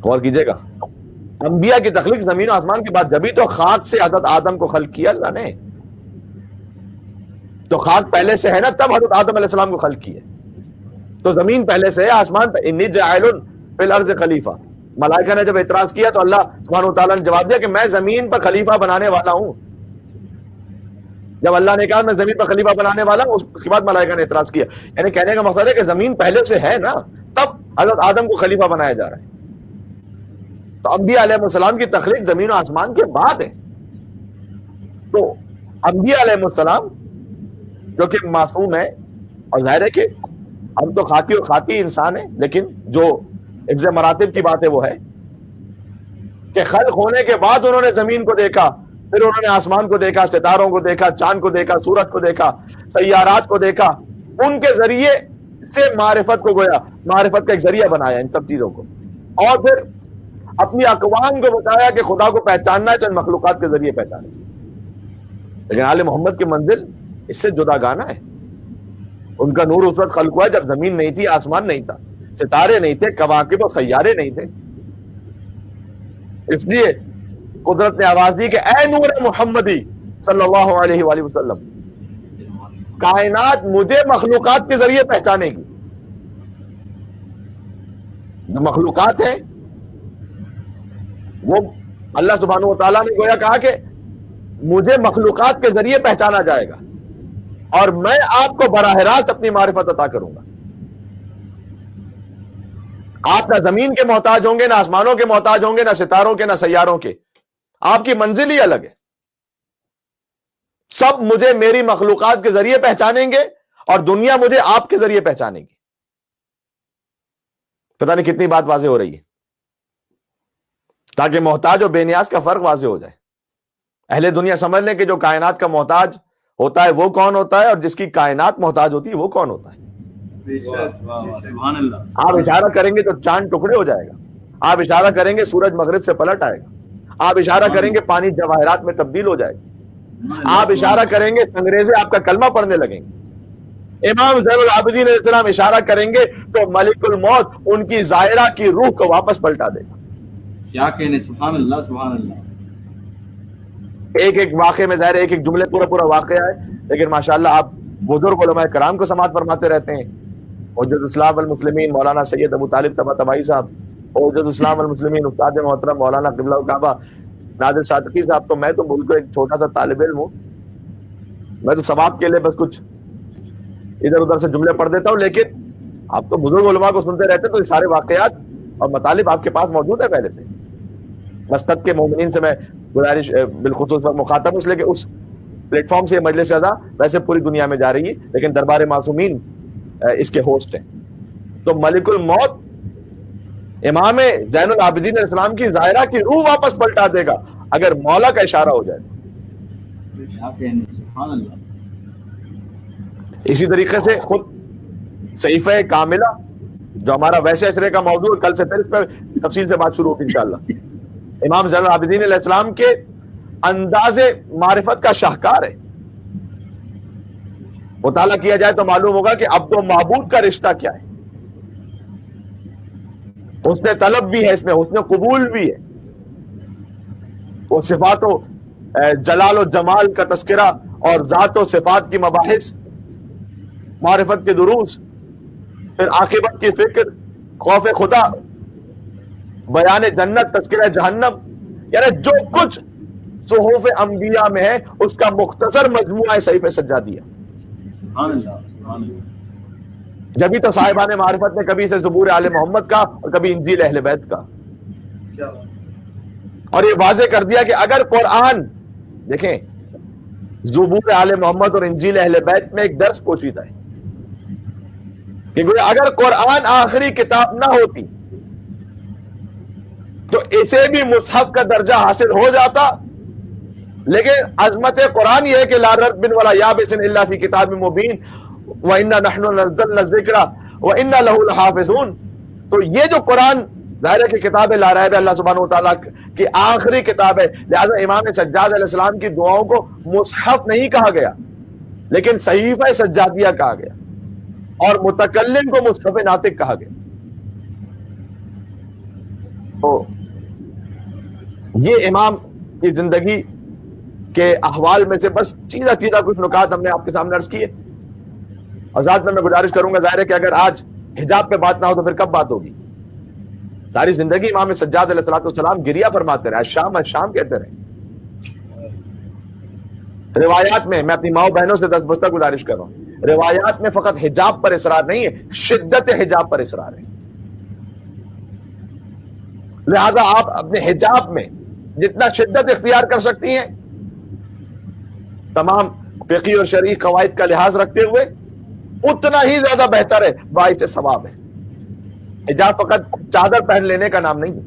غور کیجئے گا، انبیاء کی تخلیق زمین و آسمان کے بعد. جبھی تو خاک سے حضرت آدم کو خلق کیا اللہ نے. تو خاک پہلے سے ہے نا، تب حضرت آدم علیہ السلام کو خلق کیا. تو زمین پہلے سے ہے، آسمان پہ. انی جاعل فی الارض خلیفہ. ملائکہ نے جب اعتراض کیا تو اللہ سبحانہ وتعالیٰ نے جواب دیا کہ میں زمین پر خلیفہ بنانے والا ہوں. جب اللہ نے کہا میں زمین پر خلیفہ بنانے والا ہوں، اس کے بعد ملائکہ نے اعتراض کیا. یعنی کہنے کا مقصد ہے کہ زمین پہلے سے ہے نا، تب حضرت آدم کو خلیفہ بنایا جا رہا ہے. تو انبیاء علیہ السلام کی تخلیق زمین و آسمان کے بعد ہے. تو انبیاء علیہ السلام جو کہ معصوم ہے، اور ظاہر ہے کہ ہم تو خاکی اور خاطی انسان ہیں، لیکن جو حفظ مراتب کی بات ہے وہ ہے کہ خلق ہونے کے بعد انہوں نے زمین کو دیکھا، پھر انہوں نے آسمان کو دیکھا، ستاروں کو دیکھا، چاند کو دیکھا، سورج کو دیکھا، سیارات کو دیکھا. ان کے ذریعے سے معرفت کو گویا معرفت کا ایک ذریعہ بنایا ان سب چیزوں کو. اور پھر اپنی اقوام کو بتایا کہ خدا کو پہچاننا ہے تو ان مخلوقات کے ذریعے پہچانے. لیکن آل محمد کی منزل اس سے جدا گانا ہے. ان کا نور اس وقت خلق ہوا جب زمین نہیں تھی، آسمان نہیں تھا، ستارے نہیں تھے، کواکب اور سیارے نہیں تھے. اس لیے قدرت نے آواز دی کہ اے نور محمدی صلی اللہ علیہ وآلہ وسلم، کائنات مجھے مخلوقات کے ذریعے پہچانے گی. جو مخلوقات ہیں وہ اللہ سبحانہ وتعالیٰ نے گویا کہا کہ مجھے مخلوقات کے ذریعے پہچانا جائے گا اور میں آپ کو براہ راست اپنی معرفت عطا کروں گا. آپ نہ زمین کے محتاج ہوں گے، نہ آسمانوں کے محتاج ہوں گے، نہ ستاروں کے، نہ سیاروں کے. آپ کی منزل ہی الگ ہے. سب مجھے میری مخلوقات کے ذریعے پہچانیں گے اور دنیا مجھے آپ کے ذریعے پہچانیں گی. پتہ نہیں کتنی بات واضح ہو رہی ہے، تاکہ محتاج اور بے نیاز کا فرق واضح ہو جائے. اہل دنیا سمجھ لیں کہ جو کائنات کا محتاج ہوتا ہے وہ کون ہوتا ہے، اور جس کی کائنات محتاج ہوتی ہے وہ کون ہوتا ہے. سبحان اللہ. آپ اشارہ کریں گے تو چاند ٹکڑے ہو جائے گا، آپ اشارہ کریں گے سورج مغرب سے پلٹ آئے گا، آپ اشارہ کریں گے پانی جواہرات میں تبدیل ہو جائے گا، آپ اشارہ کریں گے انگریزے آپ کا کلمہ پڑھنے لگیں گے. امام زین العابدین علیہ السلام اشارہ کریں گے تو ملک الموت ان کی زائرہ کی روح کو واپس پلٹا دے گا. کیا کہنے، سبحان اللہ سبحان اللہ. ایک ایک واقعے میں ظاہر ایک ایک جملے پورا واقعہ ہے، لیکن ماشاءاللہ آپ بزرگ علماء کرام کو سماعت فرماتے رہتے ہیں. حجت اسلام والمسلمین مولانا سید ابو طالب طباطبائی صاحب، حجت اسلام والمسلمین استاد محترم مولانا قبلہ الکعبہ نادر صادقی صاحب. تو میں تو ملک کا ایک چھوٹا سا طالب علم ہوں، میں تو ثواب کے لیے بس کچھ ادھر ادھر سے جملے پڑھ دیتا ہوں، لیکن آپ تو بزرگ علماء کو سنتے رہتے ہیں، تو یہ سارے واقعات اور مطالب آپ کے پاس موجود ہے پہلے سے. مسقط کے مومنین سے میں گزارش بالخصوص مخاطب اس لیے کہ اس پلیٹ فارم سے مجلس رضا ویسے پوری دنیا میں جا رہی ہے، لیکن دربار معصومین اس کے ہوسٹ ہیں. تو ملک الموت امام زین العابدین علیہ السلام کی زائرہ کی روح واپس پلٹا دے گا اگر مولا کا اشارہ ہو جائے. کیا کہنے، سبحان اللہ. اسی طریقے سے خود صحیفہ کاملہ جو ہمارا ویسے اشرے کا موضوع ہے، کل سے پھر اس پہ تفصیل سے بات شروع ہوگی انشاءاللہ. امام زین العابدین علیہ السلام کے انداز معرفت کا شاہکار ہے. مطالعہ کیا جائے تو معلوم ہوگا کہ عبد و معبود کا رشتہ کیا ہے. حسن طلب بھی ہے اس میں، حسن قبول بھی ہے. وہ صفات و جلال و جمال کا تذکرہ اور ذات و صفات کی مباحث، معرفت کے دروس، پھر عاقبت کی فکر، خوف خدا، بیان جنت، تذکرہ جہنم، یعنی جو کچھ صحف انبیاء میں ہے اس کا مختصر مجموعہ ہے صحیفہ سجادیہ. سبحان اللہ سبحان اللہ. جبھی تو صاحبان معرفت نے کبھی اسے زبور آل محمد کا اور کبھی انجیل اہل بیت کا، اور یہ واضح کر دیا کہ اگر قرآن دیکھیں زبور آل محمد اور انجیل اہل بیت میں ایک درس پوشیدہ ہے کہ اگر قرآن آخری کتاب نہ ہوتی تو اسے بھی مصحف کا درجہ حاصل ہو جاتا، لیکن عظمت قرآن یہ ہے کہ لا رتب ولا یابس الا فی کتاب مبین وَإِنَّا نَحْنُ نَزَّلْنَا الذِّكْرَ وَإِنَّا لَهُ لَحَافِظُونَ. تو یہ جو قرآن ظاہر ہے کہ کتاب لا ریب اللہ سبحانہ وتعالیٰ کی آخری کتاب ہے، لہذا امام سجاد علیہ السلام کی دعاؤں کو مصحف نہیں کہا گیا لیکن صحیفہ سجادیہ کہا گیا، اور متکلم کو مصحف ناطق کہا گیا. تو یہ امام کی زندگی کے احوال میں سے بس چیزہ کچھ نکات ہم نے آپ کے سامنے عرض کیے. اور ذات میں گزارش کروں گا، ظاہر ہے کہ اگر آج حجاب پہ بات نہ ہو تو پھر کب بات ہوگی. ساری زندگی امام سجاد علیہ السلام گریہ فرماتے رہے، شام کہتے رہے. روایات میں میں اپنی ماؤں بہنوں سے دست بستہ گزارش کر رہا ہوں، روایات میں فقط حجاب پر اصرار نہیں ہے، شدت حجاب پر اصرار ہے. لہذا آپ اپنے حجاب میں جتنا شدت اختیار کر سکتی ہیں تمام فقہی اور شرعی قواعد کا لحاظ رکھتے ہوئے اتنا ہی زیادہ بہتر ہے، باعث ثواب ہے. حجاب فقط چادر پہن لینے کا نام نہیں ہے،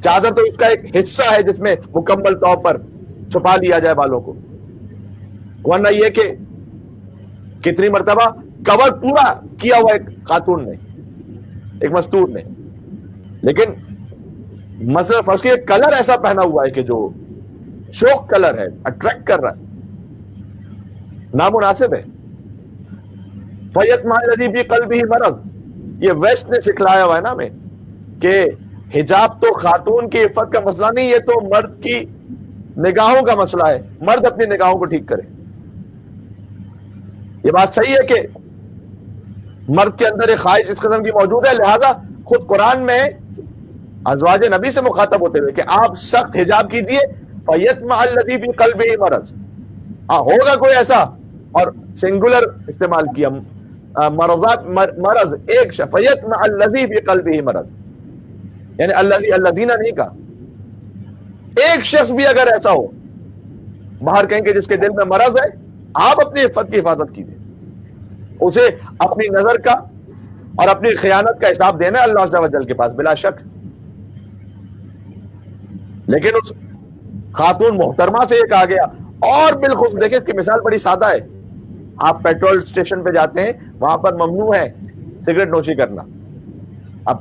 چادر تو اس کا ایک حصہ ہے جس میں مکمل طور پر چھپا لیا جائے بالوں کو، ورنہ یہ کہ کتنی مرتبہ کور پورا کیا ہوا ایک خاتون نے، ایک مستور نے، لیکن مثلا فرض کیے کلر ایسا پہنا ہوا ہے کہ جو شوق کلر ہے، اٹریکٹ کر رہا ہے، نامناسب ہے. فَيَطْمَعَ الَّذِي فِي قَلْبِهِ مَرَضٌ، یہ ویسٹ نے سکھلایا ہوا ہے نا ہمیں کہ حجاب تو خاتون کی عفت کا مسئلہ نہیں، یہ تو مرد کی نگاہوں کا مسئلہ ہے، مرد اپنی نگاہوں کو ٹھیک کرے. یہ بات صحیح ہے کہ مرد کے اندر ایک خواہش اس قسم کی موجود ہے، لہذا خود قرآن میں ازواج نبی سے مخاطب ہوتے ہوئے کہ آپ سخت حجاب کیجئے. فَيَطْمَعَ الَّذِي فِي قَلْبِهِ مَرَضٌ، ہوگا کوئی ایسا، اور سنگولر استعمال کیا، مرض ایک شخص فیطمع الذی فی قلبہ مرض، یعنی الذین نہیں کہا، ایک شخص بھی اگر ایسا ہو باہر کہیں کہ جس کے دل میں مرض ہے، آپ اپنی عفت کی حفاظت کیجیے، اسے اپنی نظر کا اور اپنی خیانت کا حساب دینا ہے اللہ عز و جل کے پاس بلا شک۔ لیکن اس خاتون محترمہ سے یہ کہا گیا، اور بالخصوص دیکھیں اس کی مثال بڑی سادہ ہے، آپ پیٹرول اسٹیشن پہ جاتے ہیں، وہاں پر ممنوع ہے سگریٹ نوشی کرنا۔ اب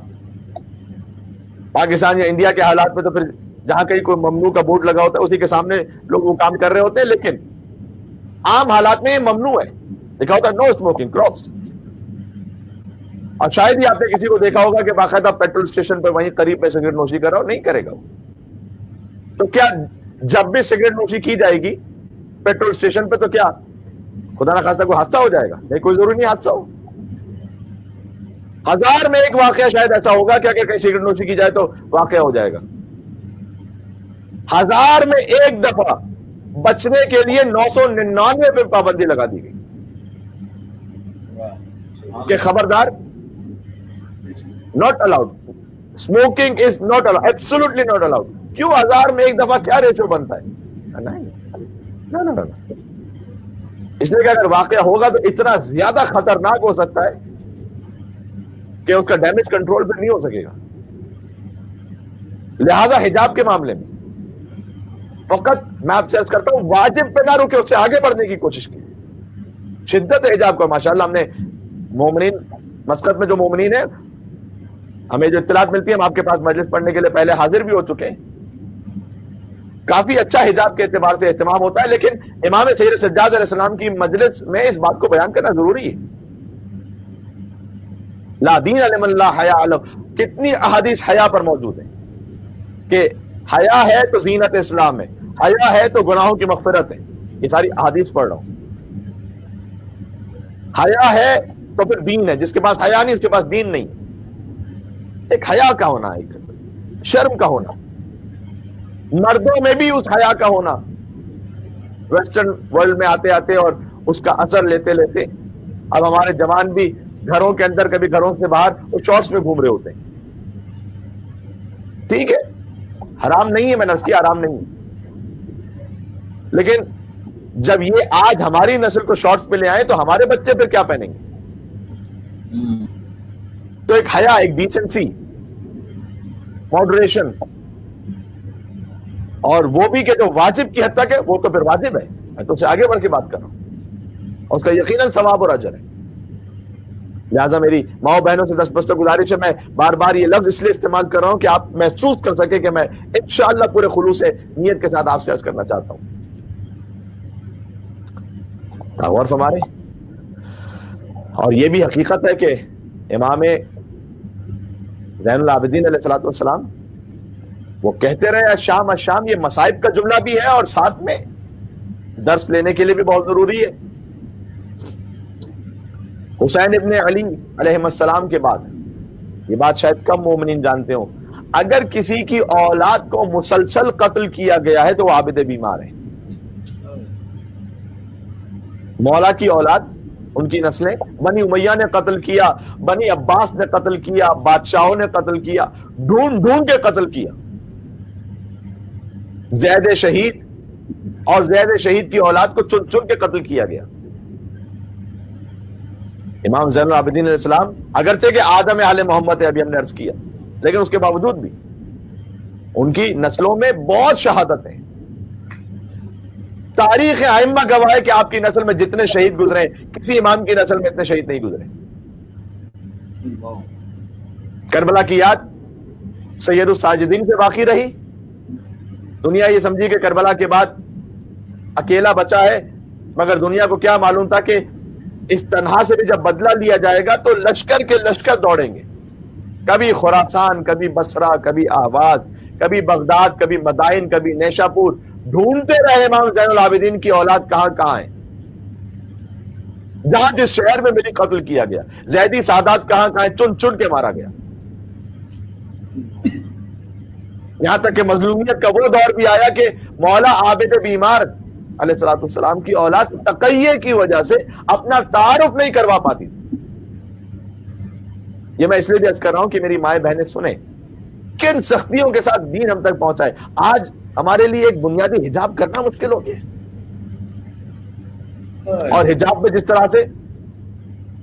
پاکستان یا انڈیا کے حالات میں تو پھر جہاں کہیں کوئی ممنوع کا بورڈ لگا ہوتا ہے اسی کے سامنے لوگ وہ کام کر رہے ہوتے ہیں، لیکن عام حالات میں یہ ممنوع ہے، لکھا ہوتا ہے نو اسموکنگ کراس۔ اور شاید ہی آپ نے کسی کو دیکھا ہوگا کہ باقاعدہ پیٹرول اسٹیشن پہ وہیں قریب میں سگریٹ نوشی کر رہا ہو، نہیں کرے گا وہ۔ تو کیا جب بھی سگریٹ نوشی کی جائے گی پیٹرول اسٹیشن پہ تو کیا خدا نخواستہ کوئی حادثہ ہو جائے گا؟ نہیں، کوئی ضروری نہیں حادثہ ہو۔ 1000 میں ایک واقعہ شاید ایسا ہوگا کہ اگر کہیں سگریٹ نوشی کی جائے تو واقعہ ہو جائے گا۔ 1000 میں ایک دفعہ بچنے کے لیے 999 پہ پابندی لگا دی گئی کہ خبردار، not allowed, smoking is not allowed, absolutely not allowed. کیوں 1000 میں ایک دفعہ کیا ریشو بنتا ہے؟ نہیں، اس لیے کہ اگر واقعہ ہوگا تو اتنا زیادہ خطرناک ہو سکتا ہے کہ اس کا ڈیمیج کنٹرول پہ نہیں ہو سکے گا۔ لہذا حجاب کے معاملے میں فقط میں آپ سے عرض کرتا ہوں واجب پہ نہ رکے، اس سے آگے بڑھنے کی کوشش کی۔ شدت حجاب کا ماشاءاللہ ہم نے مومنین مسقط میں جو مومنین ہیں ہمیں جو اطلاعات ملتی ہے، ہم آپ کے پاس مجلس پڑھنے کے لیے پہلے حاضر بھی ہو چکے ہیں، کافی اچھا حجاب کے اعتبار سے اہتمام ہوتا ہے، لیکن امام سید سجاد علیہ السلام کی مجلس میں اس بات کو بیان کرنا ضروری ہے۔ لا دین لمن لا حیا لہ، کتنی احادیث حیا پر موجود ہیں کہ حیا ہے تو زینت اسلام ہے، حیا ہے تو گناہوں کی مغفرت ہے۔ یہ ساری احادیث پڑھ رہا ہوں۔ حیا ہے تو پھر دین ہے، جس کے پاس حیا نہیں اس کے پاس دین نہیں۔ ایک حیا کا ہونا، ایک شرم کا ہونا، مردوں میں بھی اس حیا کا ہونا۔ ویسٹرن ورلڈ میں آتے آتے اور اس کا اثر لیتے لیتے اب ہمارے جوان بھی گھروں کے اندر کبھی گھروں سے باہر وہ شارٹس میں گھوم رہے ہوتے ہیں۔ ٹھیک ہے، حرام نہیں ہے، میں نے اس کی حرام نہیں، لیکن جب یہ آج ہماری نسل کو شارٹس پہ لے آئے تو ہمارے بچے پھر کیا پہنیں گے؟ تو ایک حیا، ایک ڈیسنسی، ماڈریشن، اور وہ بھی کہ جو واجب کی حد تک ہے وہ تو پھر واجب ہے، میں تو اسے آگے بڑھ کے بات کر رہا ہوں، اور اس کا یقیناً ثواب اور اجر ہے۔ لہٰذا میری ماؤں بہنوں سے دستبستہ گزارش ہے، میں بار بار یہ لفظ اس لیے استعمال کر رہا ہوں کہ آپ محسوس کر سکیں کہ میں انشاءاللہ پورے خلوص نیت کے ساتھ آپ سے عرض کرنا چاہتا ہوں۔ غور فرمائیں، اور یہ بھی حقیقت ہے کہ امام زین العابدین علیہ الصلوۃ والسلام وہ کہتے رہے الشام الشام، یہ مصائب کا جملہ بھی ہے اور ساتھ میں درس لینے کے لیے بھی بہت ضروری ہے۔ حسین ابن علی علیہ السلام کے بعد یہ بات شاید کم مومنین جانتے ہوں، اگر کسی کی اولاد کو مسلسل قتل کیا گیا ہے تو وہ عابد بیمار ہے۔ مولا کی اولاد، ان کی نسلیں، بنی امیہ نے قتل کیا، بنی عباس نے قتل کیا، بادشاہوں نے قتل کیا، ڈھونڈ ڈھونڈ کے قتل کیا۔ زید شہید اور زید شہید کی اولاد کو چن چن کے قتل کیا گیا۔ امام زین العابدین علیہ السلام اگرچہ کہ آدم آل محمد ہے، ابھی ہم نے عرض کیا، لیکن اس کے باوجود بھی ان کی نسلوں میں بہت شہادتیں۔ تاریخ ائمہ گواہ ہے کہ آپ کی نسل میں جتنے شہید گزرے کسی امام کی نسل میں اتنے شہید نہیں گزرے۔ کربلا کی یاد سید الساجدین سے باقی رہی، دنیا یہ سمجھی کہ کربلا کے بعد اکیلا بچا ہے، مگر دنیا کو کیا معلوم تھا کہ اس تنہا سے بھی جب بدلہ لیا جائے گا تو لشکر کے لشکر دوڑیں گے، کبھی خراسان، کبھی بصرہ، کبھی آواز، کبھی بغداد، کبھی مدائن، کبھی نیشا پور، ڈھونڈتے رہے امام زین العابدین کی اولاد کہاں کہاں ہے، جہاں جس شہر میں ملی قتل کیا گیا، زیدی سادات کہاں کہاں ہیں، چن چن کے مارا گیا۔ یہاں تک کہ مظلومیت کا وہ دور بھی آیا کہ مولا عابد بیمار علیہ السلام کی اولاد تقیے کی وجہ سے اپنا تعارف نہیں کروا پاتی، یہ میں اس لیے بھی عرض کر رہا ہوں کہ میری مائیں بہنیں سنیں کن سختیوں کے ساتھ دین ہم تک پہنچا ہے. آج ہمارے لیے ایک بنیادی حجاب کرنا مشکل ہو گیا ہے. اور حجاب میں جس طرح سے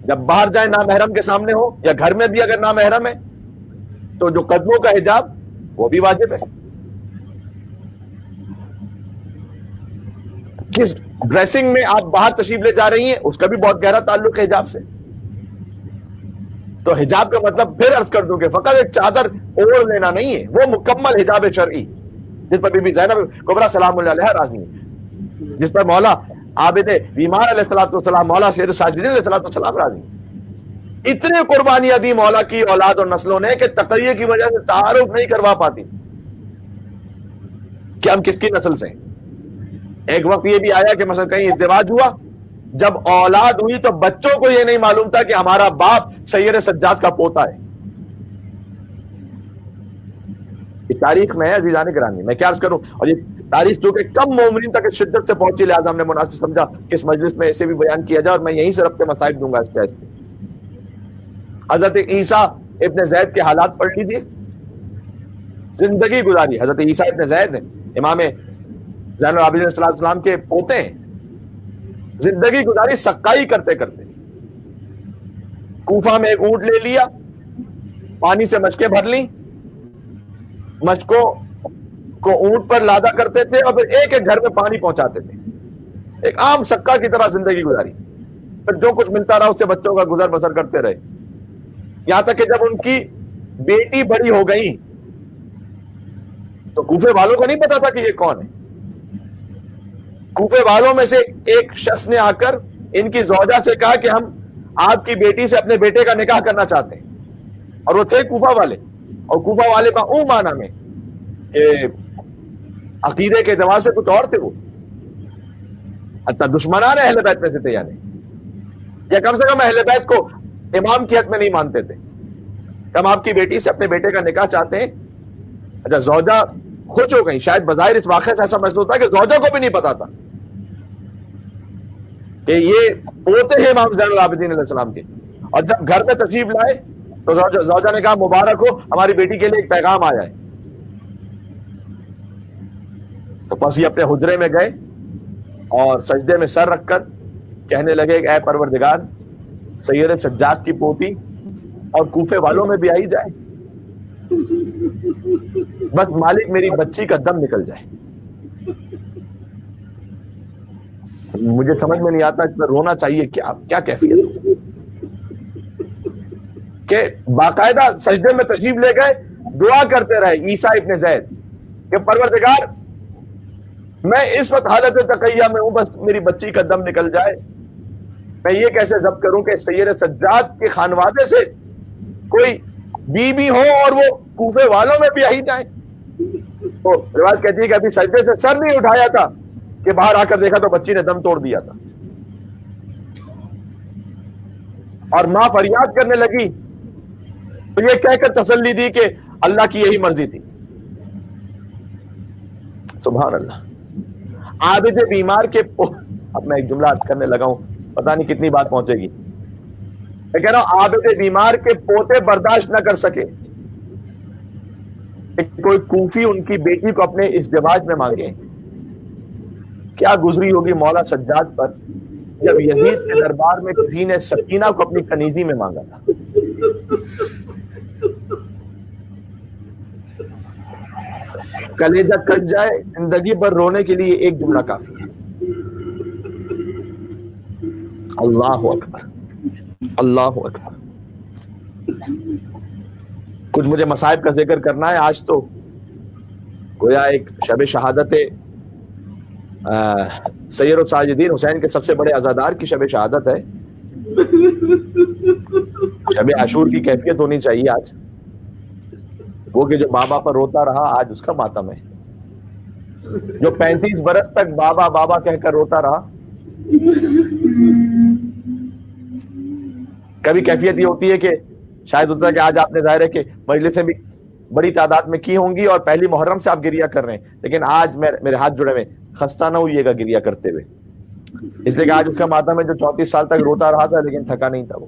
جب باہر جائیں نامحرم کے سامنے ہو یا گھر میں بھی اگر نامحرم ہے تو جو قدموں کا حجاب وہ بھی واجب ہے. کس ڈریسنگ میں آپ باہر تشریف لے جا رہی ہیں اس کا بھی بہت گہرا تعلق ہے حجاب سے. تو حجاب کا مطلب پھر عرض کر دوں کہ فقط ایک چادر اوڑھ لینا نہیں ہے, وہ مکمل حجاب شرعی جس پر بی بی زینب کبریٰ سلام اللہ علیہا راضی ہے, جس پر مولا عابد بیمار علیہ الصلوۃ والسلام, مولا سید الساجدین علیہ الصلوۃ والسلام راضی. اتنے قربانیاں دی مولا کی اولاد اور نسلوں نے کہ تقیہ کی وجہ سے تعارف نہیں کروا پاتی کہ ہم کس کی نسل سے ہیں. ایک وقت یہ بھی آیا کہ مثلا کہیں ازدواج ہوا, جب اولاد ہوئی تو بچوں کو یہ نہیں معلوم تھا کہ ہمارا باپ سید سجاد کا پوتا ہے. یہ تاریخ میں ہے عزیزان گرامی, میں کیا عرض کروں. اور یہ تاریخ جو کہ کم مومنین تک شدت سے پہنچی, لہٰذا ہم نے مناسب سمجھا کہ اس مجلس میں اسے بھی بیان کیا جائے, اور میں یہیں سے ربط مسائل دوں گا اس کے. حضرت عیسیٰ ابن زید کے حالات پڑھ لیجیے. زندگی گزاری, حضرت عیسیٰ ابن زید ہیں, امام زین العابدین صلی اللہ علیہ وسلم کے پوتے ہیں. زندگی گزاری سقائی کرتے کرتے. کوفہ میں ایک اونٹ لے لیا, پانی سے مشکیں بھر لیں, مشکوں کو اونٹ پر لادا کرتے تھے اور پھر ایک ایک گھر میں پانی پہنچاتے تھے. ایک عام سکا کی طرح زندگی گزاری. پھر جو کچھ ملتا رہا اس سے بچوں کا گزر بسر کرتے رہے, یہاں تک کہ جب ان کی بیٹی بڑی ہو گئی تو کوفے والوں کو نہیں پتا تھا کہ یہ کون ہے. کوفے والوں میں سے ایک شخص نے آ کر ان کی زوجہ سے کہا کہ ہم آپ کی بیٹی سے اپنے بیٹے کا نکاح کرنا چاہتے ہیں. اور وہ تھے کوفہ والے, اور کوفہ والے کا معنی میں کہ عقیدے کے اعتبار سے کچھ اور تھے, وہ حتیٰ دشمنان اہل بیت میں سے تھے, یعنی یا کم سے کم اہل بیت کو امام کی حد میں نہیں مانتے تھے. ہم آپ کی بیٹی سے اپنے بیٹے کا نکاح چاہتے ہیں. اچھا, زوجہ خوش ہو گئی. شاید بظاہر اس واقعے سے ایسا محسوس ہوتا ہے کہ زوجہ کو بھی نہیں پتا تھا کہ یہ پوتے ہیں امام زین العابدین علیہ السلام کے. اور جب گھر میں تشریف لائے تو زوجہ نے کہا مبارک ہو, ہماری بیٹی کے لیے ایک پیغام آیا ہے. تو پس یہ اپنے حجرے میں گئے اور سجدے میں سر رکھ کر کہنے لگے اے پروردگار, سید سجاد کی پوتی اور کوفے والوں میں بھی آئی جائے, بس مالک میری بچی کا دم نکل جائے. مجھے سمجھ میں نہیں آتا اس میں رونا چاہیے کیا کیفیت کہ باقاعدہ سجدے میں تشریف لے گئے, دعا کرتے رہے عیسیٰ ابن زید کہ پروردگار میں اس وقت حالت تقیہ میں ہوں, بس میری بچی کا دم نکل جائے. میں یہ کیسے ضبط کروں کہ سید سجاد کے خانوادے سے کوئی بی ہو اور وہ کوفے والوں میں بھی آئی جائیں. تو روایت کہتی ہے کہ ابھی سجدے سے سر نہیں اٹھایا تھا کہ باہر آ کر دیکھا تو بچی نے دم توڑ دیا تھا, اور ماں فریاد کرنے لگی تو یہ کہہ کر تسلی دی کہ اللہ کی یہی مرضی تھی. سبحان اللہ. عابد بیمار کے اب میں ایک جملہ عرض کرنے لگا ہوں, پتہ نہیں کتنی بات پہنچے گی. میں کہہ رہا ہوں عابد بیمار کے پوتے برداشت نہ کر سکے کوئی کوفی ان کی بیٹی کو اپنے ازدواج میں مانگے. کیا گزری ہوگی مولا سجاد پر جب یزید کے دربار میں کسی نے سکینہ کو اپنی کنیزی میں مانگا تھا. کلیجہ کٹ جائے, زندگی پر رونے کے لیے ایک جملہ کافی ہے, اللہ اکبر اللہ اکبر. کچھ مجھے مصائب کا ذکر کرنا ہے. آج تو گویا ایک شب شہادت سید الساجدین حسین کے سب سے بڑے عزادار کی شب شہادت ہے. شب عاشور کی کیفیت ہونی چاہیے آج. وہ کہ جو بابا پر روتا رہا آج اس کا ماتم ہے, جو 35 برس تک بابا بابا کہہ کر روتا رہا. کبھی کیفیت یہ ہوتی ہے کہ شاید ہوتا ہے کہ آج آپ نے ظاہر ہے کہ مجلسیں بھی بڑی تعداد میں کی ہوں گی اور پہلی محرم سے آپ گریا کر رہے ہیں, لیکن آج میرے ہاتھ جڑے ہوئے, خستہ نہ ہوئیے گا گریا کرتے ہوئے, اس لیے کہ آج اس کا ماتم ہے جو 34 سال تک روتا رہا تھا لیکن تھکا نہیں تھا. وہ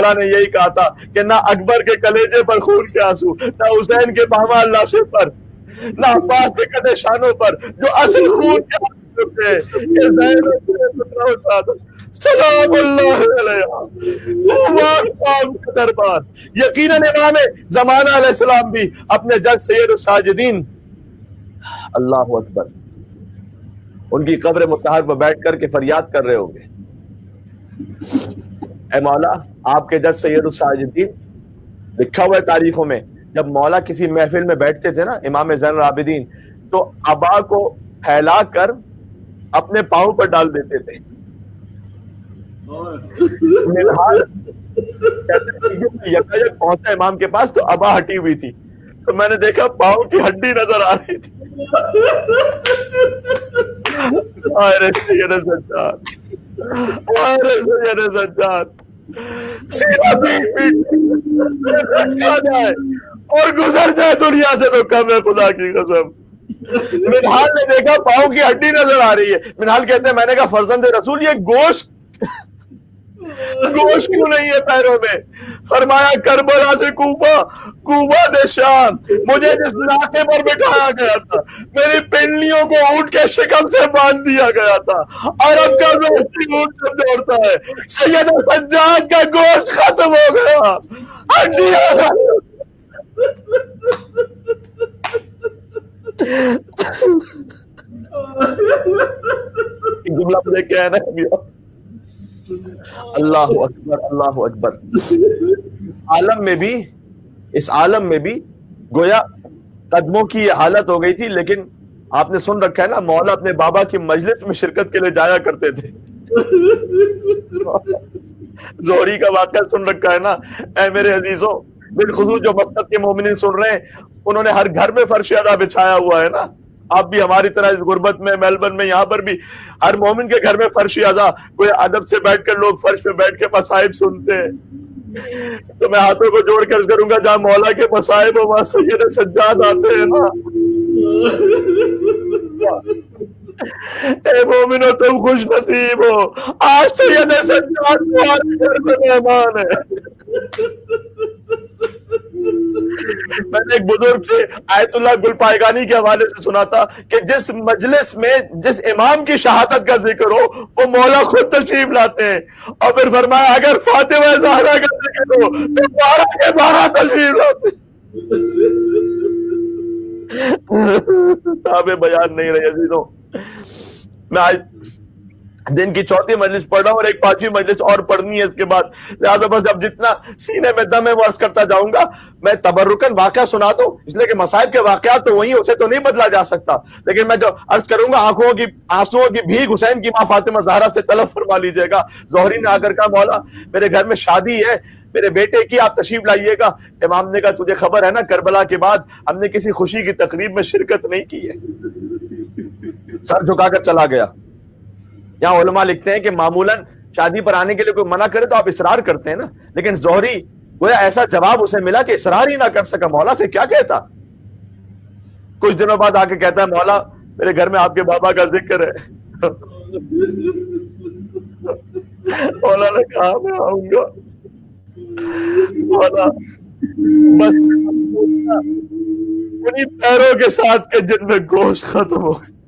مولا نے یہی کہا تھا کہ نہ اکبر کے کلیجے پر خون کے آنسو، نہ حسین کے پامال لاشے پر، نہ عباس کے قدے شانوں پر، جو اصل خون کے آنسو تھے کہ زینب سلام اللہ علیہ کا دربار۔ یقیناً امام زمانہ علیہ السلام بھی اپنے جد سید الساجدین اللہ اکبر ان کی قبر مطہر پر بیٹھ کر کے فریاد کر رہے ہوں گے، اے مولا آپ کے جد سید الساجدین۔ لکھا ہوا ہے تاریخوں میں، جب مولا کسی محفل میں بیٹھتے تھے نا امام زین العابدین، تو عبا کو پھیلا کر اپنے پاؤں پر ڈال دیتے تھے۔ یکایک پہنچا امام کے پاس تو عبا ہٹی ہوئی تھی، تو میں نے دیکھا پاؤں کی ہڈی نظر آ رہی تھی۔ سید سجاد، سید سجاد، سیدھا جائے اور گزر جائے دنیا سے تو کم ہے خدا کی قسم۔ منہال نے دیکھا پاؤں کی ہڈی نظر آ رہی ہے۔ منہال کہتے ہیں میں نے کہا فرزند رسول یہ گوشت کیوں نہیں ہے پیروں میں؟ فرمایا کربلا سے کوفہ، کوفہ سے شام، مجھے جس علاقے پر بٹھایا گیا تھا میری پنڈلیوں کو اونٹ کے شکم سے باندھ دیا گیا تھا۔ عرب کا گوشت اونٹ پر دوڑتا ہے، سید سجاد کا گوشت ختم ہو گیا، ہڈیاں۔ جملہ مجھے کہنا ہے اللہ اکبر، اللہ اکبر۔ اس عالم میں بھی گویا قدموں کی یہ حالت ہو گئی تھی، لیکن آپ نے سن رکھا ہے نا مولا اپنے بابا کی مجلس میں شرکت کے لیے جایا کرتے تھے۔ زہری کا واقعہ سن رکھا ہے نا۔ اے میرے عزیزوں، بالخصوص جو مسجد کے مومنین سن رہے ہیں، انہوں نے ہر گھر میں فرش ادا بچھایا ہوا ہے نا۔ آپ بھی ہماری طرح اس غربت میں، میلبرن میں، یہاں پر بھی ہر مومن کے گھر میں فرش ادا، کوئی ادب سے بیٹھ کر لوگ فرش پہ بیٹھ کے مصائب سنتے ہیں۔ تو میں ہاتھوں کو جوڑ کر کروں گا جہاں مولا کے مصائب و وہاں سید سجاد آتے ہیں نا۔ اے مومنو تم خوش نصیب ہو، آج سید سجاد تمہارے گھر میں مہمان ہے۔ میں نے ایک بزرگ سے آیت اللہ گل پائیگانی کے حوالے سے سنا تھا کہ جس مجلس میں جس امام کی شہادت کا ذکر ہو وہ مولا خود تشریف لاتے ہیں، اور پھر فرمایا اگر فاطمہ زہرا کا ذکر ہو تو 12 کے 12 تشریف لاتے ہیں۔ تابع بیان نہیں رہے عزیزوں، میں آج دن کی 4تھی مجلس پڑھ رہا ہوں اور ایک 5ویں مجلس اور پڑھنی ہے اس کے بعد، لہٰذا بس اب جتنا سینے میں دم ہے وہ عرض کرتا جاؤں گا۔ میں تبرکن واقعہ سنا دوں اس لیے کہ مصائب کے واقعات تو وہی، اسے تو نہیں بدلا جا سکتا، لیکن میں جو عرض کروں گا آنسوؤں کی بھیگ حسین کی ماں فاطمہ زہرا سے طلب فرما لیجئے گا۔ زہری نے آ کر کہا مولا میرے گھر میں شادی ہے میرے بیٹے کی، آپ تشریف لائیے گا۔ امام نے کہا تجھے خبر ہے نا کربلا کے بعد ہم نے کسی خوشی کی تقریب میں شرکت نہیں کی ہے۔ سر جھکا کر چلا گیا۔ یہاں علماء لکھتے ہیں کہ معمولاً شادی پر آنے کے لیے کوئی منع کرے تو آپ اصرار کرتے ہیں نا، لیکن زہری گویا ایسا جواب اسے ملا کہ اصرار ہی نہ کر سکا۔ مولا سے کیا کہتا؟ کچھ دنوں بعد آ کے کہتا ہے مولا میرے گھر میں آپ کے بابا کا ذکر ہے۔ مولا نے کہا میں آؤں گا۔ مولا بس انہیں پیروں کے ساتھ کے جن میں گوشت ختم ہو گیا۔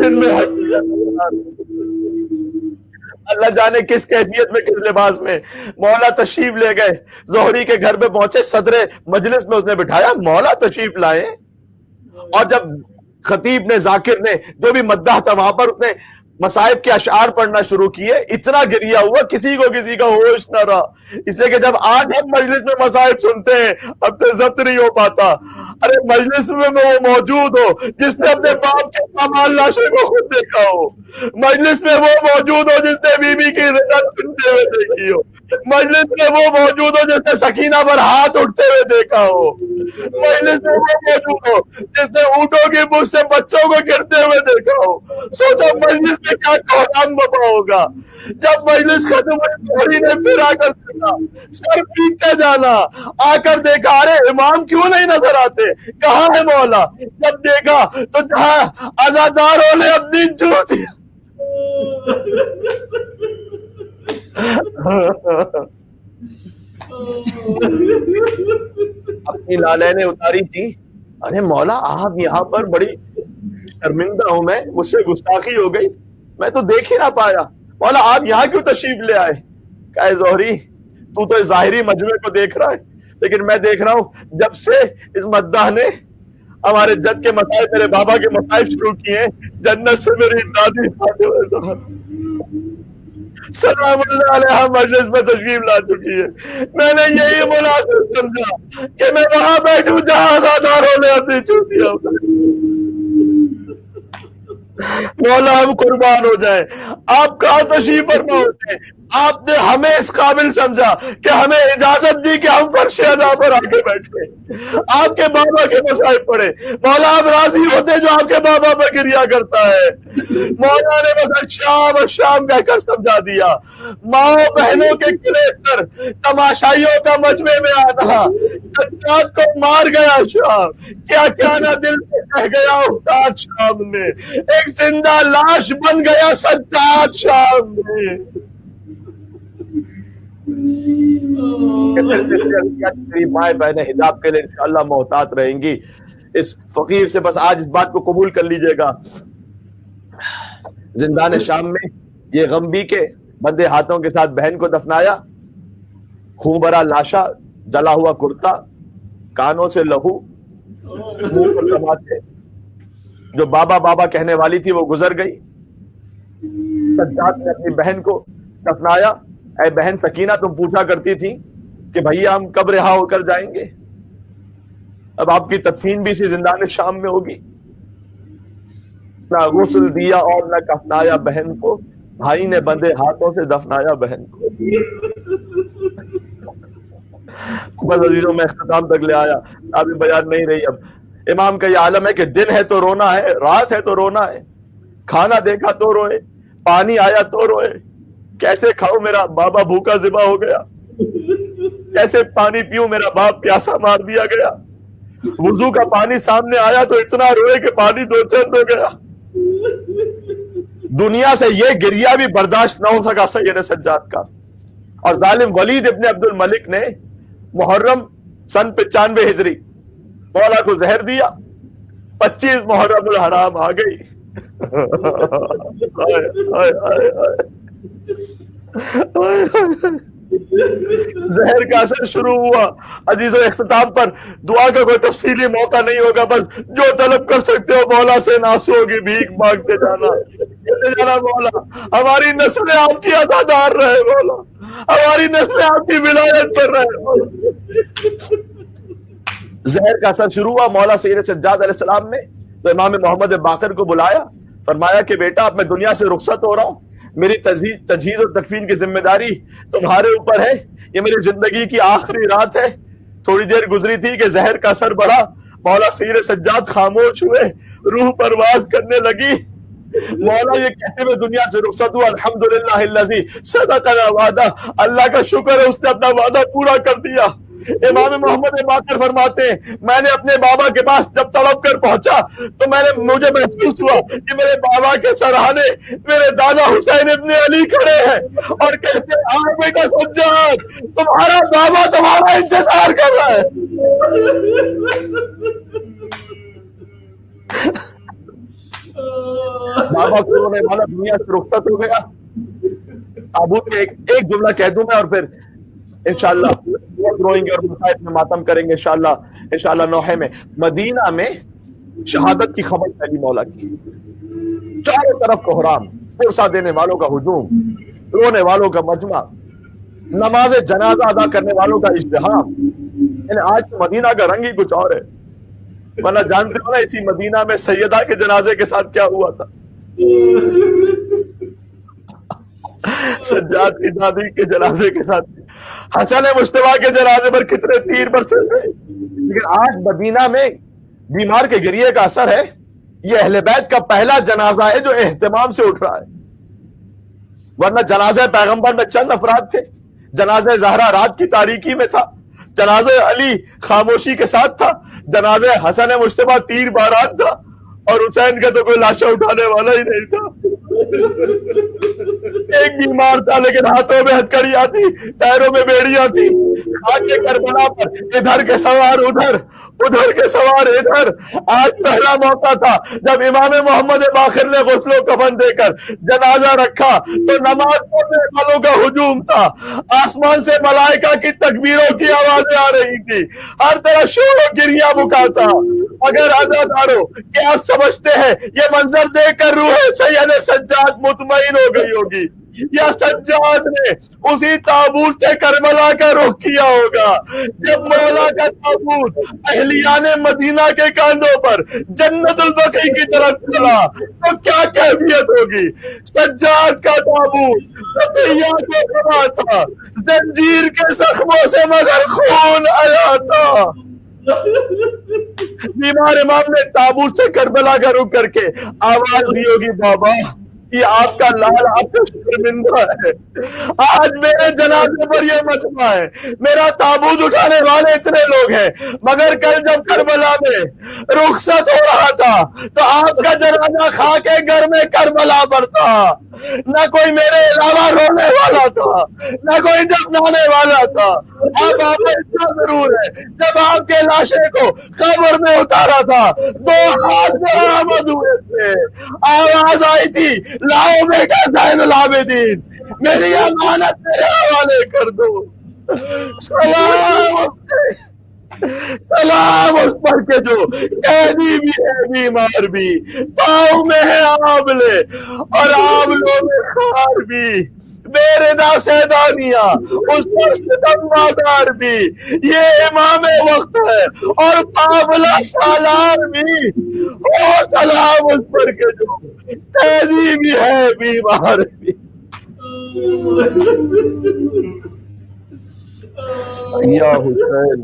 جن میں اللہ جانے کس کیفیت میں کس لباس میں مولا تشریف لے گئے۔ زہری کے گھر پہ پہنچے، صدر مجلس میں اس نے بٹھایا، مولا تشریف لائے، اور جب خطیب نے ذاکر نے جو بھی مداح تھا وہاں پر اس نے مصائب کے اشعار پڑھنا شروع کیے، اتنا گریا ہوا کسی کو کسی کا ہوش نہ رہا، اس لیے کہ جب آج ہم مجلس میں مصائب سنتے ہیں اب تو ضبط نہیں ہو پاتا۔ ارے مجلس میں وہ موجود ہو جس نے اپنے باپ کے پامال لاشے کو خود دیکھا ہو، مجلس میں وہ موجود ہو جس نے بی بی کی رضا سنتے ہوئے دیکھی ہو، مجلس میں وہ موجود ہو جس نے سکینہ پر ہاتھ اٹھتے ہوئے دیکھا ہو، مجلس میں وہ موجود ہو جس نے اونٹوں کی مجھ سے بچوں کو گرتے ہوئے دیکھا ہو۔ سوچو مجلس میں کیا کوہرام بپا ہوگا۔ جب مجلس ختم ہوئی نے پھر آ کر دیکھا، سر پیٹتے جانا، آ کر دیکھا ارے امام کیوں نہیں نظر آتے، کہاں ہے مولا؟ جب دیکھا تو جہاں عزاداروں نے اپنی جوتی اپنی لالے اتاری تھی. ارے مولا آپ یہاں پر بڑی شرمندہ ہوں میں, مجھ سے گستاخی ہو گئی, میں تو دیکھ ہی نہ پایا. مولا آپ یہاں کیوں تشریف لے آئے؟ کہے زہری تو تو ظاہری مجموعے کو دیکھ رہا ہے, لیکن میں دیکھ رہا ہوں جب سے اس مداح نے ہمارے جد کے مسائل, میرے بابا کے مسائل شروع کیے, جنت سے میری دادی فاطمہ سلام اللہ علیہ مجلس میں تشریف لا چکی ہے. میں نے یہی مناسب سمجھا کہ میں وہاں بیٹھوں جہاں آزاداروں نے اپنی چوٹیاں مولا ہم قربان ہو جائیں. آپ کہاں تشریف فرما ہوتے ہیں؟ آپ نے ہمیں اس قابل سمجھا کہ ہمیں اجازت دی کہ ہم فرش ادا پر آ کے بیٹھے, آپ کے بابا کے مسائل پڑھے. مولا آپ راضی ہوتے جو آپ کے بابا پر گریا کرتا ہے. مولا نے بس شام کہہ کر سمجھا دیا. ماں بہنوں کے کلیج پر تماشائیوں کا مجمع میں آنا, سجاد کو مار گیا شام, کیا کیا نہ دل سے کہہ گیا افتاد شام میں, ایک زندہ لاش بن گیا سجاد شام میں. مائیں بہنیں حجاب کے لیے انشاءاللہ محتاط رہیں گی. اس فقیر سے بس آج اس بات کو قبول کر لیجئے گا, زندان شام میں یہ غمبی کے بندے ہاتھوں کے ساتھ بہن کو دفنایا, خون بھرا لاشا, جلا ہوا کرتا, کانوں سے لہو, منہ پر تماچے. جو بابا بابا کہنے والی تھی وہ گزر گئی. سجاد نے اپنی بہن کو دفنایا. اے بہن سکینہ, تم پوچھا کرتی تھی کہ بھیا ہم کب رہا ہو کر جائیں گے, اب آپ کی تدفین بھی اسی زندان شام میں ہوگی. نہ غسل دیا اور نہ کفنایا بہن کو, بھائی نے بندے ہاتھوں سے دفنایا بہن کو. بس عزیزوں میں اختتام تک لے آیا, ابھی بیان نہیں رہی. اب امام کا یہ عالم ہے کہ دن ہے تو رونا ہے, رات ہے تو رونا ہے, کھانا دیکھا تو روئے, پانی آیا تو روئے. کیسے کھاؤ میرا بابا بھوکا ذبح ہو گیا, کیسے پانی پیوں میرا باپ پیاسا مار دیا گیا. وضو کا پانی سامنے آیا تو اتنا روئے کہ پانی دو چند ہو گیا. دنیا سے یہ گریہ بھی برداشت نہ ہو سکا سید سجاد کا. اور ظالم ولید ابن عبد الملک نے محرم سن 95 ہجری مولا کو زہر دیا, 25 محرم الحرام آ گئی. زہر کا اثر شروع ہوا. عزیزوں اختتام پر دعا کا کوئی تفصیلی موقع نہیں ہوگا, بس جو طلب کر سکتے ہو مولا سے ناسو کی بھیک مانگتے جانا, کہتے جانا مولا ہماری نسلیں آپ کی عزادار رہے, مولا ہماری نسلیں آپ کی ولایت پر رہے. زہر کا اثر شروع ہوا. مولا سید سجاد علیہ السلام نے تو امام محمد باقر کو بلایا, فرمایا کہ بیٹا اب میں دنیا سے رخصت ہو رہا ہوں, میری تجہیز اور تکفین کی ذمہ داری تمہارے اوپر ہے. یہ میری زندگی کی آخری رات ہے. تھوڑی دیر گزری تھی کہ زہر کا اثر بڑھا. مولا سید سجاد خاموش ہوئے, روح پرواز کرنے لگی. مولا یہ کہتے ہوئے دنیا سے رخصت ہوا, الحمدللہ الذی صدقنا وعدہ, اللہ کا شکر ہے اس نے اپنا وعدہ پورا کر دیا. امام محمد باقر فرماتے ہیں میں نے اپنے بابا کے پاس جب تڑپ کر پہنچا تو مجھے محسوس ہوا کہ میرے بابا کے سرہانے میرے دادا حسین ابن علی کھڑے ہیں اور کہتے ہیں آؤ بیٹا سجاد, تمہارا بابا تمہارا انتظار کر رہا ہے. بابا کو رونے والا دنیا سے رخصت ہو گیا. تابوت میں ایک جملہ کہہ دوں میں اور پھر انشاءاللہ روئیں گے اور مسائل میں ماتم کریں گے انشاءاللہ. نوحے میں مدینہ میں شہادت کی خبر پھیلی مولا کی. چاروں طرف کوہرام, پرسا دینے والوں کا ہجوم, رونے والوں کا مجمع, نماز جنازہ ادا کرنے والوں کا ازدحام. یعنی آج مدینہ کا رنگ ہی کچھ اور ہے. ورنہ جانتے ہو نا اسی مدینہ میں سیدہ کے جنازے کے ساتھ کیا ہوا تھا, سجاد کی دادی کے جنازے کے ساتھ, حسن مجتبیٰ کے جنازے پر کتنے تیر برسے تھے. لیکن آج مدینہ میں بیمار کے گریے کا اثر ہے. یہ اہل بیت کا پہلا جنازہ ہے جو اہتمام سے اٹھ رہا ہے. ورنہ جنازہ پیغمبر میں چند افراد تھے. جنازہ زہرا رات کی تاریکی میں تھا, جنازہ علی خاموشی کے ساتھ تھا, جنازہ حسن مجتبیٰ تیر بارات تھا, اور حسین کا تو کوئی لاشا اٹھانے والا ہی نہیں تھا. ایک بیمار تھا لیکن ہاتھوں میں ہتھکڑیاں تھی، پیروں میں بیڑیاں تھی، خاک کربلا پر ادھر کے سوار ادھر، ادھر کے سوار ادھر۔ آج پہلا موقع تھا جب امام محمد باقر نے غسل و کفن دے کر جنازہ رکھا تو نماز پڑھنے والوں کا ہجوم تھا، آسمان سے ملائکہ کی تکبیروں کی آوازیں آ رہی تھی، ہر طرح شور و گریہ بکا تھا۔ اگر عزادارو کہ آپ سمجھتے ہیں یہ منظر دیکھ کر روح سید سجاد مطمئن ہو گئی ہوگی، یا سجاد نے اسی تابوت سے کربلا کا رخ کیا ہوگا جب مولا کا تابوت اہلیان مدینہ کے کاندھوں پر جنت البقیع کی طرف چلا تو کیا کیفیت ہوگی؟ سجاد کا تابوت بقیہ کو کھڑا تھا، زنجیر کے زخموں سے مگر خون آیا تھا۔ بیمار امام نے تابوت سے کربلا کا رخ کر کے آواز دی ہوگی، بابا یہ آپ کا لال آپ کا شرمندہ ہے، آج میرے جنازے پر یہ مجمع ہے، میرا تابوت اٹھانے والے اتنے لوگ ہیں، مگر کل جب کربلا میں رخصت ہو رہا تھا تو آپ کا جنازہ کھا کے گھر میں کربلا پر تھا، نہ کوئی میرے علاوہ رونے والا تھا، نہ کوئی دفنانے والا تھا۔ اب آپ اتنا ضرور ہے جب آپ کے لاشے کو قبر میں اتارا تھا 2 ہاتھ برآمد ہوئے تھے، آواز آئی تھی لاؤ بیٹا زین العابدین، میری امانت میرے حوالے کر دو۔ سلام اس پر کے جو قیدی بھی ہے بیمار بھی، پاؤں میں ہے آبلے اور آبلوں میں خار بھی، بے ردا سیدانیہ اس پر ستم بازار بھی، یہ امام وقت ہے اور قابلہ سالار بھی، او سلام اس پر کے جو قیدی بھی ہے بیمار بھی۔ یا حسین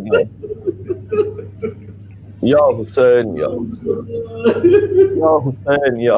یا حسین یا حسین یا حسین یا